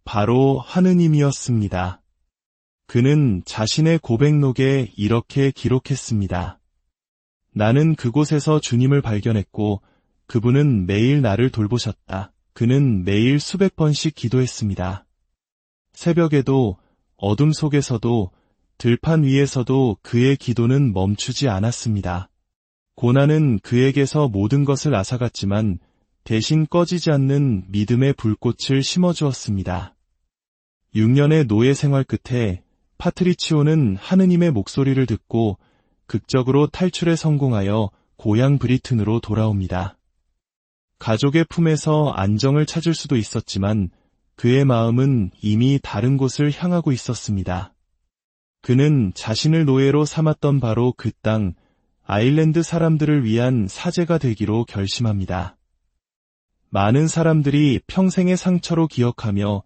바로 하느님이었습니다. 그는 자신의 고백록에 이렇게 기록했습니다. 나는 그곳에서 주님을 발견했고 그분은 매일 나를 돌보셨다. 그는 매일 수백 번씩 기도했습니다. 새벽에도 어둠 속에서도 들판 위에서도 그의 기도는 멈추지 않았습니다. 고난은 그에게서 모든 것을 앗아갔지만 대신 꺼지지 않는 믿음의 불꽃을 심어주었습니다. 6년의 노예 생활 끝에 파트리치오는 하느님의 목소리를 듣고 극적으로 탈출에 성공하여 고향 브리튼으로 돌아옵니다. 가족의 품에서 안정을 찾을 수도 있었지만 그의 마음은 이미 다른 곳을 향하고 있었습니다. 그는 자신을 노예로 삼았던 바로 그 땅, 아일랜드 사람들을 위한 사제가 되기로 결심합니다. 많은 사람들이 평생의 상처로 기억하며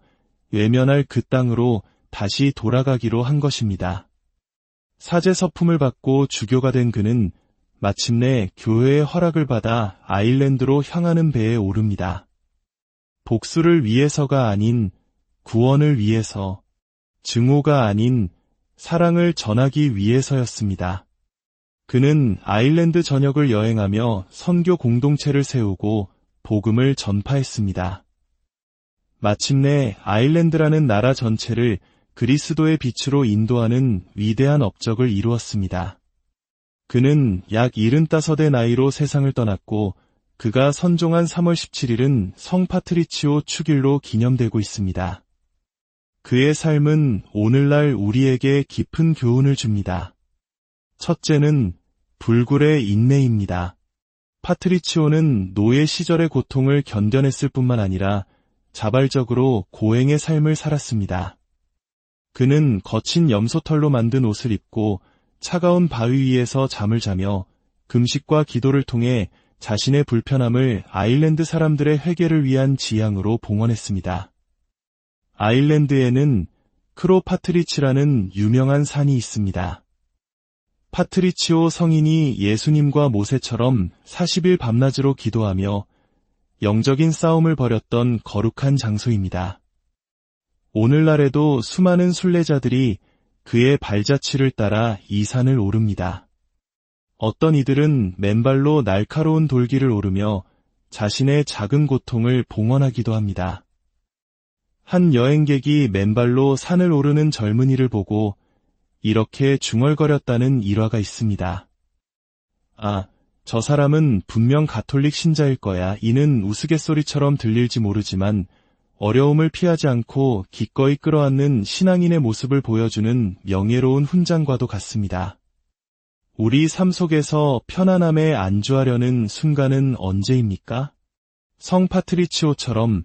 외면할 그 땅으로 다시 돌아가기로 한 것입니다. 사제 서품을 받고 주교가 된 그는 마침내 교회의 허락을 받아 아일랜드로 향하는 배에 오릅니다. 복수를 위해서가 아닌 구원을 위해서, 증오가 아닌 사랑을 전하기 위해서였습니다. 그는 아일랜드 전역을 여행하며 선교 공동체를 세우고 복음을 전파했습니다. 마침내 아일랜드라는 나라 전체를 그리스도의 빛으로 인도하는 위대한 업적을 이루었습니다. 그는 약 75의 나이로 세상을 떠났고 그가 선종한 3월 17일은 성 파트리치오 축일로 기념되고 있습니다. 그의 삶은 오늘날 우리에게 깊은 교훈을 줍니다. 첫째는 불굴의 인내입니다. 파트리치오는 노예 시절의 고통을 견뎌냈을 뿐만 아니라 자발적으로 고행의 삶을 살았습니다. 그는 거친 염소털로 만든 옷을 입고 차가운 바위 위에서 잠을 자며 금식과 기도를 통해 자신의 불편함을 아일랜드 사람들의 회개를 위한 지향으로 봉헌했습니다. 아일랜드에는 크로파트리치라는 유명한 산이 있습니다. 파트리치오 성인이 예수님과 모세처럼 40일 밤낮으로 기도하며 영적인 싸움을 벌였던 거룩한 장소입니다. 오늘날에도 수많은 순례자들이 그의 발자취를 따라 이 산을 오릅니다. 어떤 이들은 맨발로 날카로운 돌길을 오르며 자신의 작은 고통을 봉헌하기도 합니다. 한 여행객이 맨발로 산을 오르는 젊은이를 보고 이렇게 중얼거렸다는 일화가 있습니다. 아, 저 사람은 분명 가톨릭 신자일 거야. 이는 우스갯소리처럼 들릴지 모르지만 어려움을 피하지 않고 기꺼이 끌어안는 신앙인의 모습을 보여주는 명예로운 훈장과도 같습니다. 우리 삶 속에서 편안함에 안주하려는 순간은 언제입니까? 성 파트리치오처럼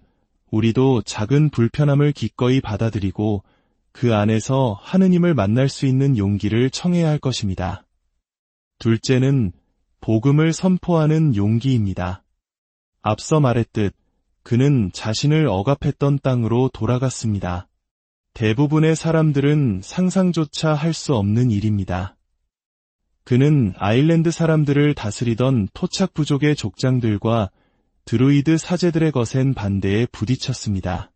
우리도 작은 불편함을 기꺼이 받아들이고 그 안에서 하느님을 만날 수 있는 용기를 청해야 할 것입니다. 둘째는 복음을 선포하는 용기입니다. 앞서 말했듯 그는 자신을 억압했던 땅으로 돌아갔습니다. 대부분의 사람들은 상상조차 할 수 없는 일입니다. 그는 아일랜드 사람들을 다스리던 토착 부족의 족장들과 드루이드 사제들의 거센 반대에 부딪혔습니다.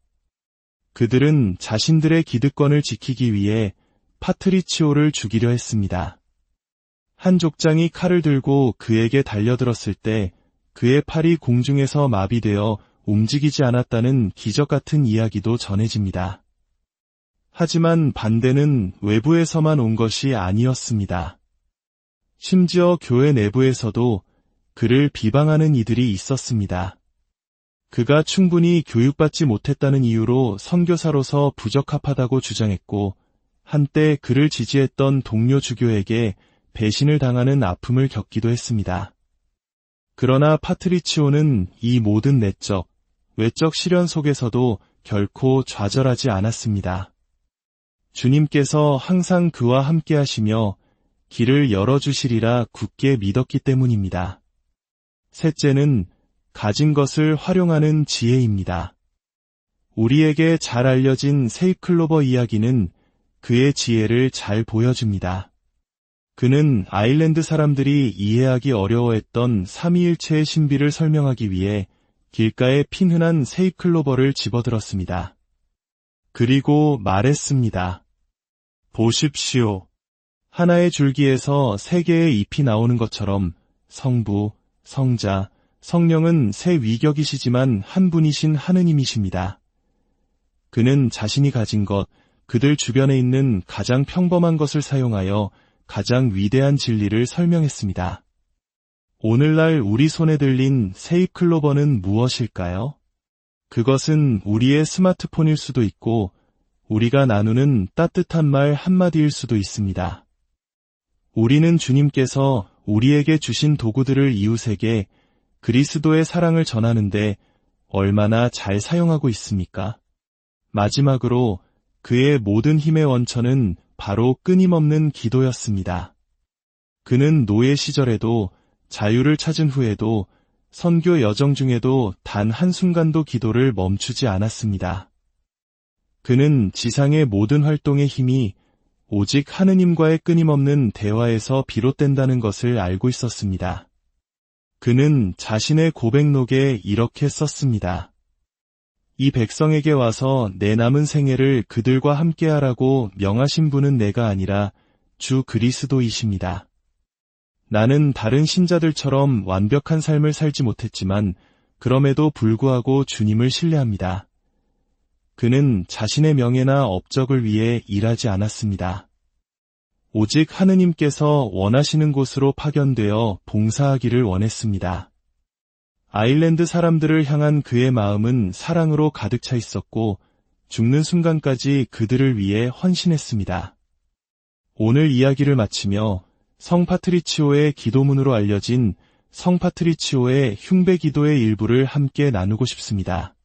그들은 자신들의 기득권을 지키기 위해 파트리치오를 죽이려 했습니다. 한 족장이 칼을 들고 그에게 달려들었을 때 그의 팔이 공중에서 마비되어 움직이지 않았다는 기적 같은 이야기도 전해집니다. 하지만 반대는 외부에서만 온 것이 아니었습니다. 심지어 교회 내부에서도 그를 비방하는 이들이 있었습니다. 그가 충분히 교육받지 못했다는 이유로 선교사로서 부적합하다고 주장했고, 한때 그를 지지했던 동료 주교에게 배신을 당하는 아픔을 겪기도 했습니다. 그러나 파트리치오는 이 모든 내적, 외적 시련 속에서도 결코 좌절하지 않았습니다. 주님께서 항상 그와 함께 하시며 길을 열어주시리라 굳게 믿었기 때문입니다. 셋째는 가진 것을 활용하는 지혜입니다. 우리에게 잘 알려진 세이클로버 이야기는 그의 지혜를 잘 보여줍니다. 그는 아일랜드 사람들이 이해하기 어려워했던 삼위일체의 신비를 설명하기 위해 길가에 핀흔한 세이클로버를 집어들었습니다. 그리고 말했습니다. 보십시오. 하나의 줄기에서 세 개의 잎이 나오는 것처럼 성부, 성자, 성령은 세 위격이시지만 한 분이신 하느님이십니다. 그는 자신이 가진 것, 그들 주변에 있는 가장 평범한 것을 사용하여 가장 위대한 진리를 설명했습니다. 오늘날 우리 손에 들린 세이클로버는 무엇일까요? 그것은 우리의 스마트폰일 수도 있고 우리가 나누는 따뜻한 말 한마디일 수도 있습니다. 우리는 주님께서 우리에게 주신 도구들을 이웃에게 그리스도의 사랑을 전하는데 얼마나 잘 사용하고 있습니까? 마지막으로 그의 모든 힘의 원천은 바로 끊임없는 기도였습니다. 그는 노예 시절에도 자유를 찾은 후에도 선교 여정 중에도 단 한순간도 기도를 멈추지 않았습니다. 그는 지상의 모든 활동의 힘이 오직 하느님과의 끊임없는 대화에서 비롯된다는 것을 알고 있었습니다. 그는 자신의 고백록에 이렇게 썼습니다. 이 백성에게 와서 내 남은 생애를 그들과 함께하라고 명하신 분은 내가 아니라 주 그리스도이십니다. 나는 다른 신자들처럼 완벽한 삶을 살지 못했지만 그럼에도 불구하고 주님을 신뢰합니다. 그는 자신의 명예나 업적을 위해 일하지 않았습니다. 오직 하느님께서 원하시는 곳으로 파견되어 봉사하기를 원했습니다. 아일랜드 사람들을 향한 그의 마음은 사랑으로 가득 차 있었고 죽는 순간까지 그들을 위해 헌신했습니다. 오늘 이야기를 마치며 성 파트리치오의 기도문으로 알려진 성 파트리치오의 흉배 기도의 일부를 함께 나누고 싶습니다.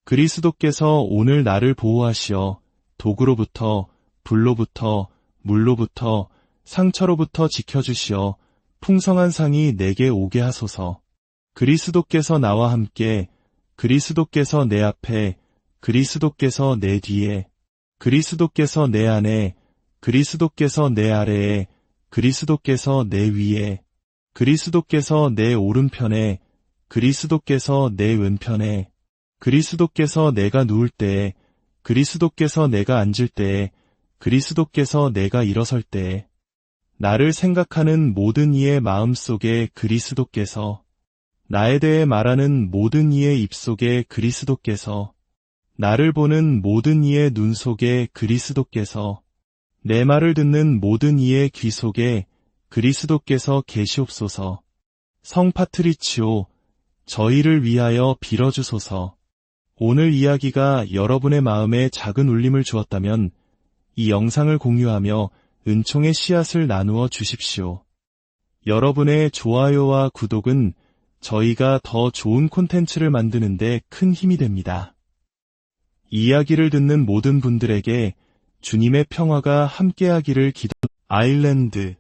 그리스도께서 오늘 나를 보호하시어 독으로부터, 불로부터, 물로부터, 상처로부터 지켜주시어 풍성한 상이 내게 오게 하소서. 그리스도께서 나와 함께, 그리스도께서 내 앞에, 그리스도께서 내 뒤에, 그리스도께서 내 안에, 그리스도께서 내 아래에, 그리스도께서 내 위에, 그리스도께서 내 오른편에, 그리스도께서 내 왼편에, 그리스도께서 내가 누울 때에, 그리스도께서 내가 앉을 때에, 그리스도께서 내가 일어설 때에, 나를 생각하는 모든 이의 마음속에 그리스도께서, 나에 대해 말하는 모든 이의 입속에 그리스도께서, 나를 보는 모든 이의 눈 속에 그리스도께서, 내 말을 듣는 모든 이의 귀 속에 그리스도께서 계시옵소서. 성 파트리치오, 저희를 위하여 빌어주소서. 오늘 이야기가 여러분의 마음에 작은 울림을 주었다면 이 영상을 공유하며 은총의 씨앗을 나누어 주십시오. 여러분의 좋아요와 구독은 저희가 더 좋은 콘텐츠를 만드는 데 큰 힘이 됩니다. 이야기를 듣는 모든 분들에게 주님의 평화가 함께하기를 아일랜드.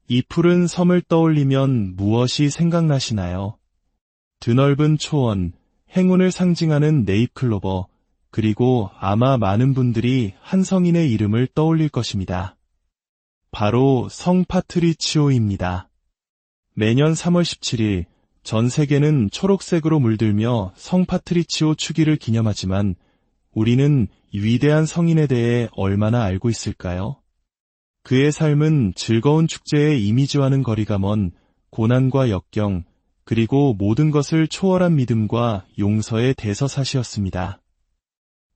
이 푸른 섬을 떠올리면 무엇이 생각나시나요? 드넓은 초원, 행운을 상징하는 네잎클로버, 그리고 아마 많은 분들이 한 성인의 이름을 떠올릴 것입니다. 바로 성 파트리치오입니다. 매년 3월 17일, 전 세계는 초록색으로 물들며 성 파트리치오 축일을 기념하지만 우리는 위대한 성인에 대해 얼마나 알고 있을까요? 그의 삶은 즐거운 축제의 이미지와는 거리가 먼 고난과 역경, 그리고 모든 것을 초월한 믿음과 용서의 대서사시였습니다.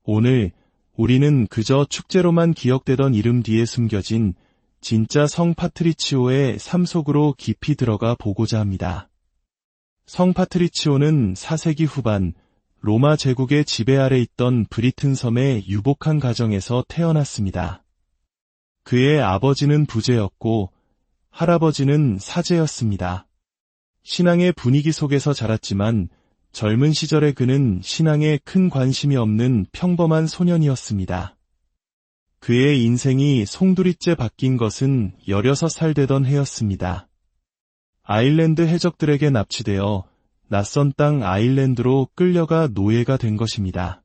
오늘 우리는 그저 축제로만 기억되던 이름 뒤에 숨겨진 진짜 성 파트리치오의 삶 속으로 깊이 들어가 보고자 합니다. 성 파트리치오는 4세기 후반 로마 제국의 지배 아래 있던 브리튼 섬의 유복한 가정에서 태어났습니다. 그의 아버지는 부제였고 할아버지는 사제였습니다. 신앙의 분위기 속에서 자랐지만 젊은 시절의 그는 신앙에 큰 관심이 없는 평범한 소년이었습니다. 그의 인생이 송두리째 바뀐 것은 16살 되던 해였습니다. 아일랜드 해적들에게 납치되어 낯선 땅 아일랜드로 끌려가 노예가 된 것입니다.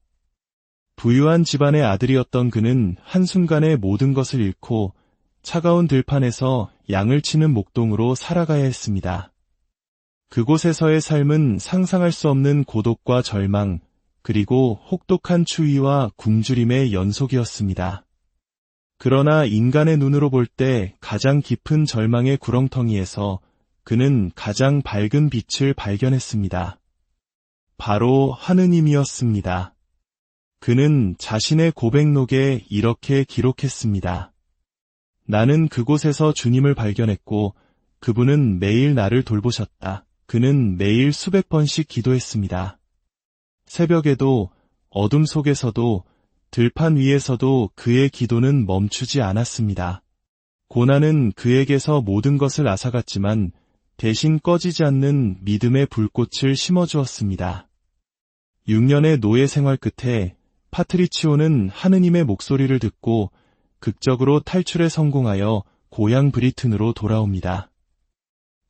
부유한 집안의 아들이었던 그는 한순간에 모든 것을 잃고 차가운 들판에서 양을 치는 목동으로 살아가야 했습니다. 그곳에서의 삶은 상상할 수 없는 고독과 절망, 그리고 혹독한 추위와 굶주림의 연속이었습니다. 그러나 인간의 눈으로 볼 때 가장 깊은 절망의 구렁텅이에서 그는 가장 밝은 빛을 발견했습니다. 바로 하느님이었습니다. 그는 자신의 고백록에 이렇게 기록했습니다. 나는 그곳에서 주님을 발견했고 그분은 매일 나를 돌보셨다. 그는 매일 수백 번씩 기도했습니다. 새벽에도 어둠 속에서도 들판 위에서도 그의 기도는 멈추지 않았습니다. 고난은 그에게서 모든 것을 앗아갔지만 대신 꺼지지 않는 믿음의 불꽃을 심어주었습니다. 6년의 노예 생활 끝에 파트리치오는 하느님의 목소리를 듣고 극적으로 탈출에 성공하여 고향 브리튼으로 돌아옵니다.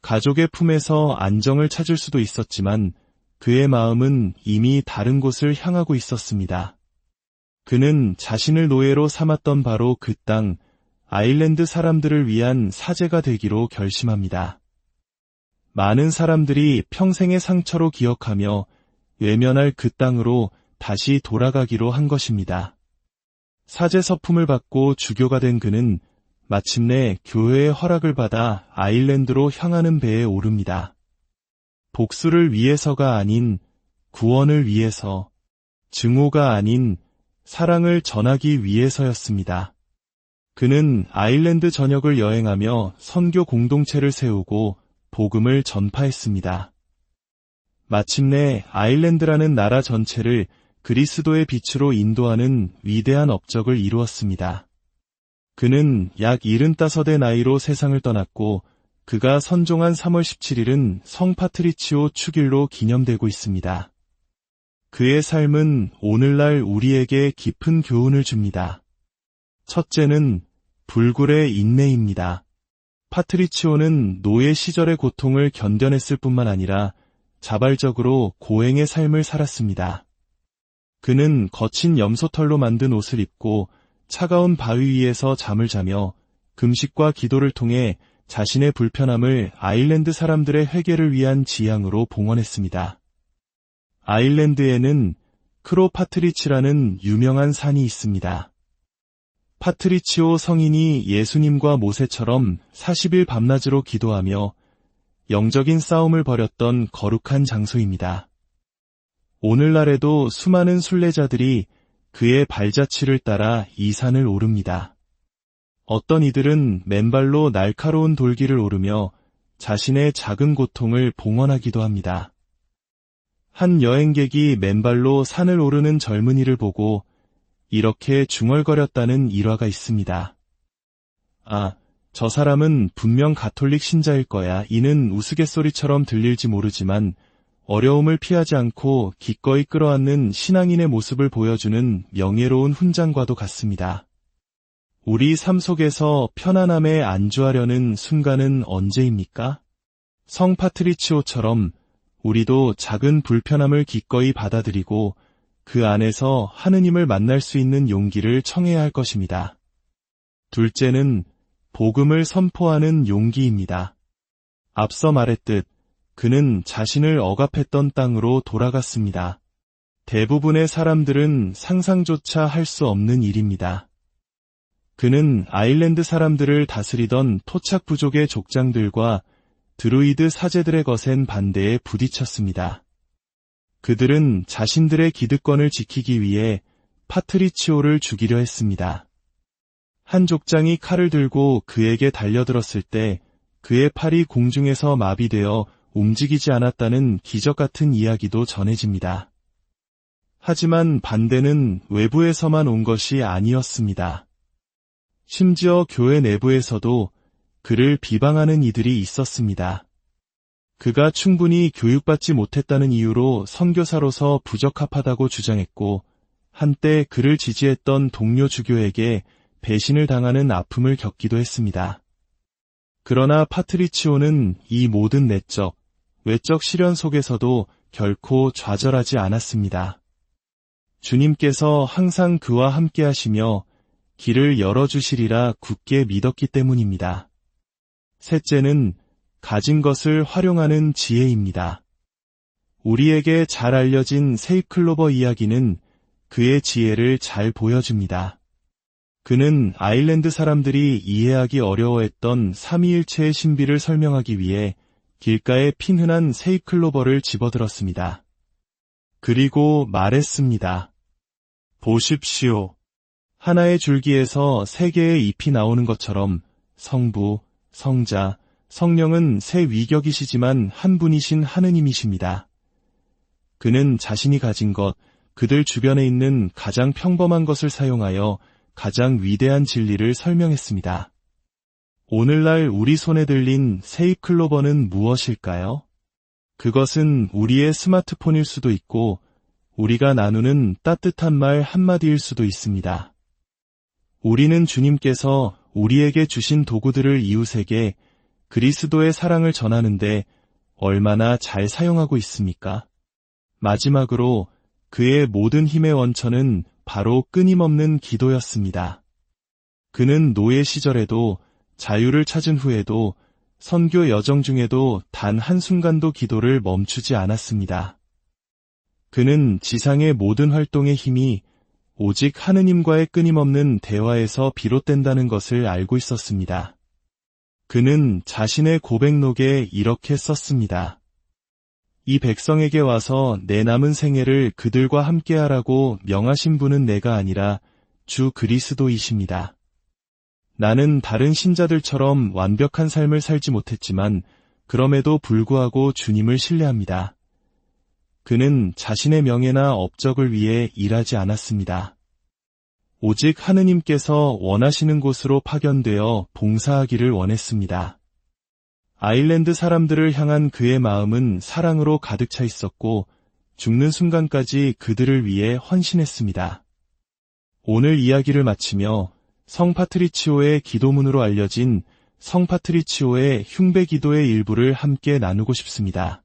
가족의 품에서 안정을 찾을 수도 있었지만 그의 마음은 이미 다른 곳을 향하고 있었습니다. 그는 자신을 노예로 삼았던 바로 그 땅, 아일랜드 사람들을 위한 사제가 되기로 결심합니다. 많은 사람들이 평생의 상처로 기억하며 외면할 그 땅으로 다시 돌아가기로 한 것입니다. 사제 서품을 받고 주교가 된 그는 마침내 교회의 허락을 받아 아일랜드로 향하는 배에 오릅니다. 복수를 위해서가 아닌 구원을 위해서, 증오가 아닌 사랑을 전하기 위해서였습니다. 그는 아일랜드 전역을 여행하며 선교 공동체를 세우고 복음을 전파했습니다. 마침내 아일랜드라는 나라 전체를 그리스도의 빛으로 인도하는 위대한 업적을 이루었습니다. 그는 약 75의 나이로 세상을 떠났고 그가 선종한 3월 17일은 성 파트리치오 축일로 기념되고 있습니다. 그의 삶은 오늘날 우리에게 깊은 교훈을 줍니다. 첫째는 불굴의 인내입니다. 파트리치오는 노예 시절의 고통을 견뎌냈을 뿐만 아니라 자발적으로 고행의 삶을 살았습니다. 그는 거친 염소털로 만든 옷을 입고 차가운 바위 위에서 잠을 자며 금식과 기도를 통해 자신의 불편함을 아일랜드 사람들의 회개를 위한 지향으로 봉헌했습니다. 아일랜드에는 크로파트리치라는 유명한 산이 있습니다. 파트리치오 성인이 예수님과 모세처럼 40일 밤낮으로 기도하며 영적인 싸움을 벌였던 거룩한 장소입니다. 오늘날에도 수많은 순례자들이 그의 발자취를 따라 이 산을 오릅니다. 어떤 이들은 맨발로 날카로운 돌길을 오르며 자신의 작은 고통을 봉헌하기도 합니다. 한 여행객이 맨발로 산을 오르는 젊은이를 보고 이렇게 중얼거렸다는 일화가 있습니다. 아, 저 사람은 분명 가톨릭 신자일 거야. 이는 우스갯소리처럼 들릴지 모르지만 어려움을 피하지 않고 기꺼이 끌어안는 신앙인의 모습을 보여주는 명예로운 훈장과도 같습니다. 우리 삶 속에서 편안함에 안주하려는 순간은 언제입니까? 성 파트리치오처럼 우리도 작은 불편함을 기꺼이 받아들이고 그 안에서 하느님을 만날 수 있는 용기를 청해야 할 것입니다. 둘째는 복음을 선포하는 용기입니다. 앞서 말했듯 그는 자신을 억압했던 땅으로 돌아갔습니다. 대부분의 사람들은 상상조차 할 수 없는 일입니다. 그는 아일랜드 사람들을 다스리던 토착 부족의 족장들과 드루이드 사제들의 거센 반대에 부딪혔습니다. 그들은 자신들의 기득권을 지키기 위해 파트리치오를 죽이려 했습니다. 한 족장이 칼을 들고 그에게 달려들었을 때 그의 팔이 공중에서 마비되어 움직이지 않았다는 기적 같은 이야기도 전해집니다. 하지만 반대는 외부에서만 온 것이 아니었습니다. 심지어 교회 내부에서도 그를 비방하는 이들이 있었습니다. 그가 충분히 교육받지 못했다는 이유로 선교사로서 부적합하다고 주장했고 한때 그를 지지했던 동료 주교에게 배신을 당하는 아픔을 겪기도 했습니다. 그러나 파트리치오는 이 모든 내적, 외적 시련 속에서도 결코 좌절하지 않았습니다. 주님께서 항상 그와 함께 하시며 길을 열어주시리라 굳게 믿었기 때문입니다. 셋째는 가진 것을 활용하는 지혜입니다. 우리에게 잘 알려진 세이클로버 이야기는 그의 지혜를 잘 보여줍니다. 그는 아일랜드 사람들이 이해하기 어려워했던 삼위일체의 신비를 설명하기 위해 길가에 핀 흔한 세이클로버를 집어들었습니다. 그리고 말했습니다. 보십시오. 하나의 줄기에서 세 개의 잎이 나오는 것처럼 성부, 성자, 성령은 세 위격이시지만 한 분이신 하느님이십니다. 그는 자신이 가진 것, 그들 주변에 있는 가장 평범한 것을 사용하여 가장 위대한 진리를 설명했습니다. 오늘날 우리 손에 들린 세이클로버는 무엇일까요? 그것은 우리의 스마트폰일 수도 있고 우리가 나누는 따뜻한 말 한마디일 수도 있습니다. 우리는 주님께서 우리에게 주신 도구들을 이웃에게 그리스도의 사랑을 전하는데 얼마나 잘 사용하고 있습니까? 마지막으로 그의 모든 힘의 원천은 바로 끊임없는 기도였습니다. 그는 노예 시절에도 자유를 찾은 후에도 선교 여정 중에도 단 한순간도 기도를 멈추지 않았습니다. 그는 지상의 모든 활동의 힘이 오직 하느님과의 끊임없는 대화에서 비롯된다는 것을 알고 있었습니다. 그는 자신의 고백록에 이렇게 썼습니다. 이 백성에게 와서 내 남은 생애를 그들과 함께하라고 명하신 분은 내가 아니라 주 그리스도이십니다. 나는 다른 신자들처럼 완벽한 삶을 살지 못했지만 그럼에도 불구하고 주님을 신뢰합니다. 그는 자신의 명예나 업적을 위해 일하지 않았습니다. 오직 하느님께서 원하시는 곳으로 파견되어 봉사하기를 원했습니다. 아일랜드 사람들을 향한 그의 마음은 사랑으로 가득 차 있었고 죽는 순간까지 그들을 위해 헌신했습니다. 오늘 이야기를 마치며 성 파트리치오의 기도문으로 알려진 성 파트리치오의 흉배 기도의 일부를 함께 나누고 싶습니다.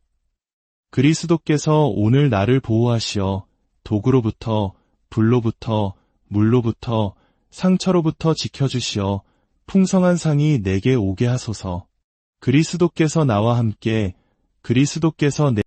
그리스도께서 오늘 나를 보호하시어 독으로부터, 불로부터, 물로부터, 상처로부터 지켜주시어 풍성한 상이 내게 오게 하소서. 그리스도께서 나와 함께, 그리스도께서 내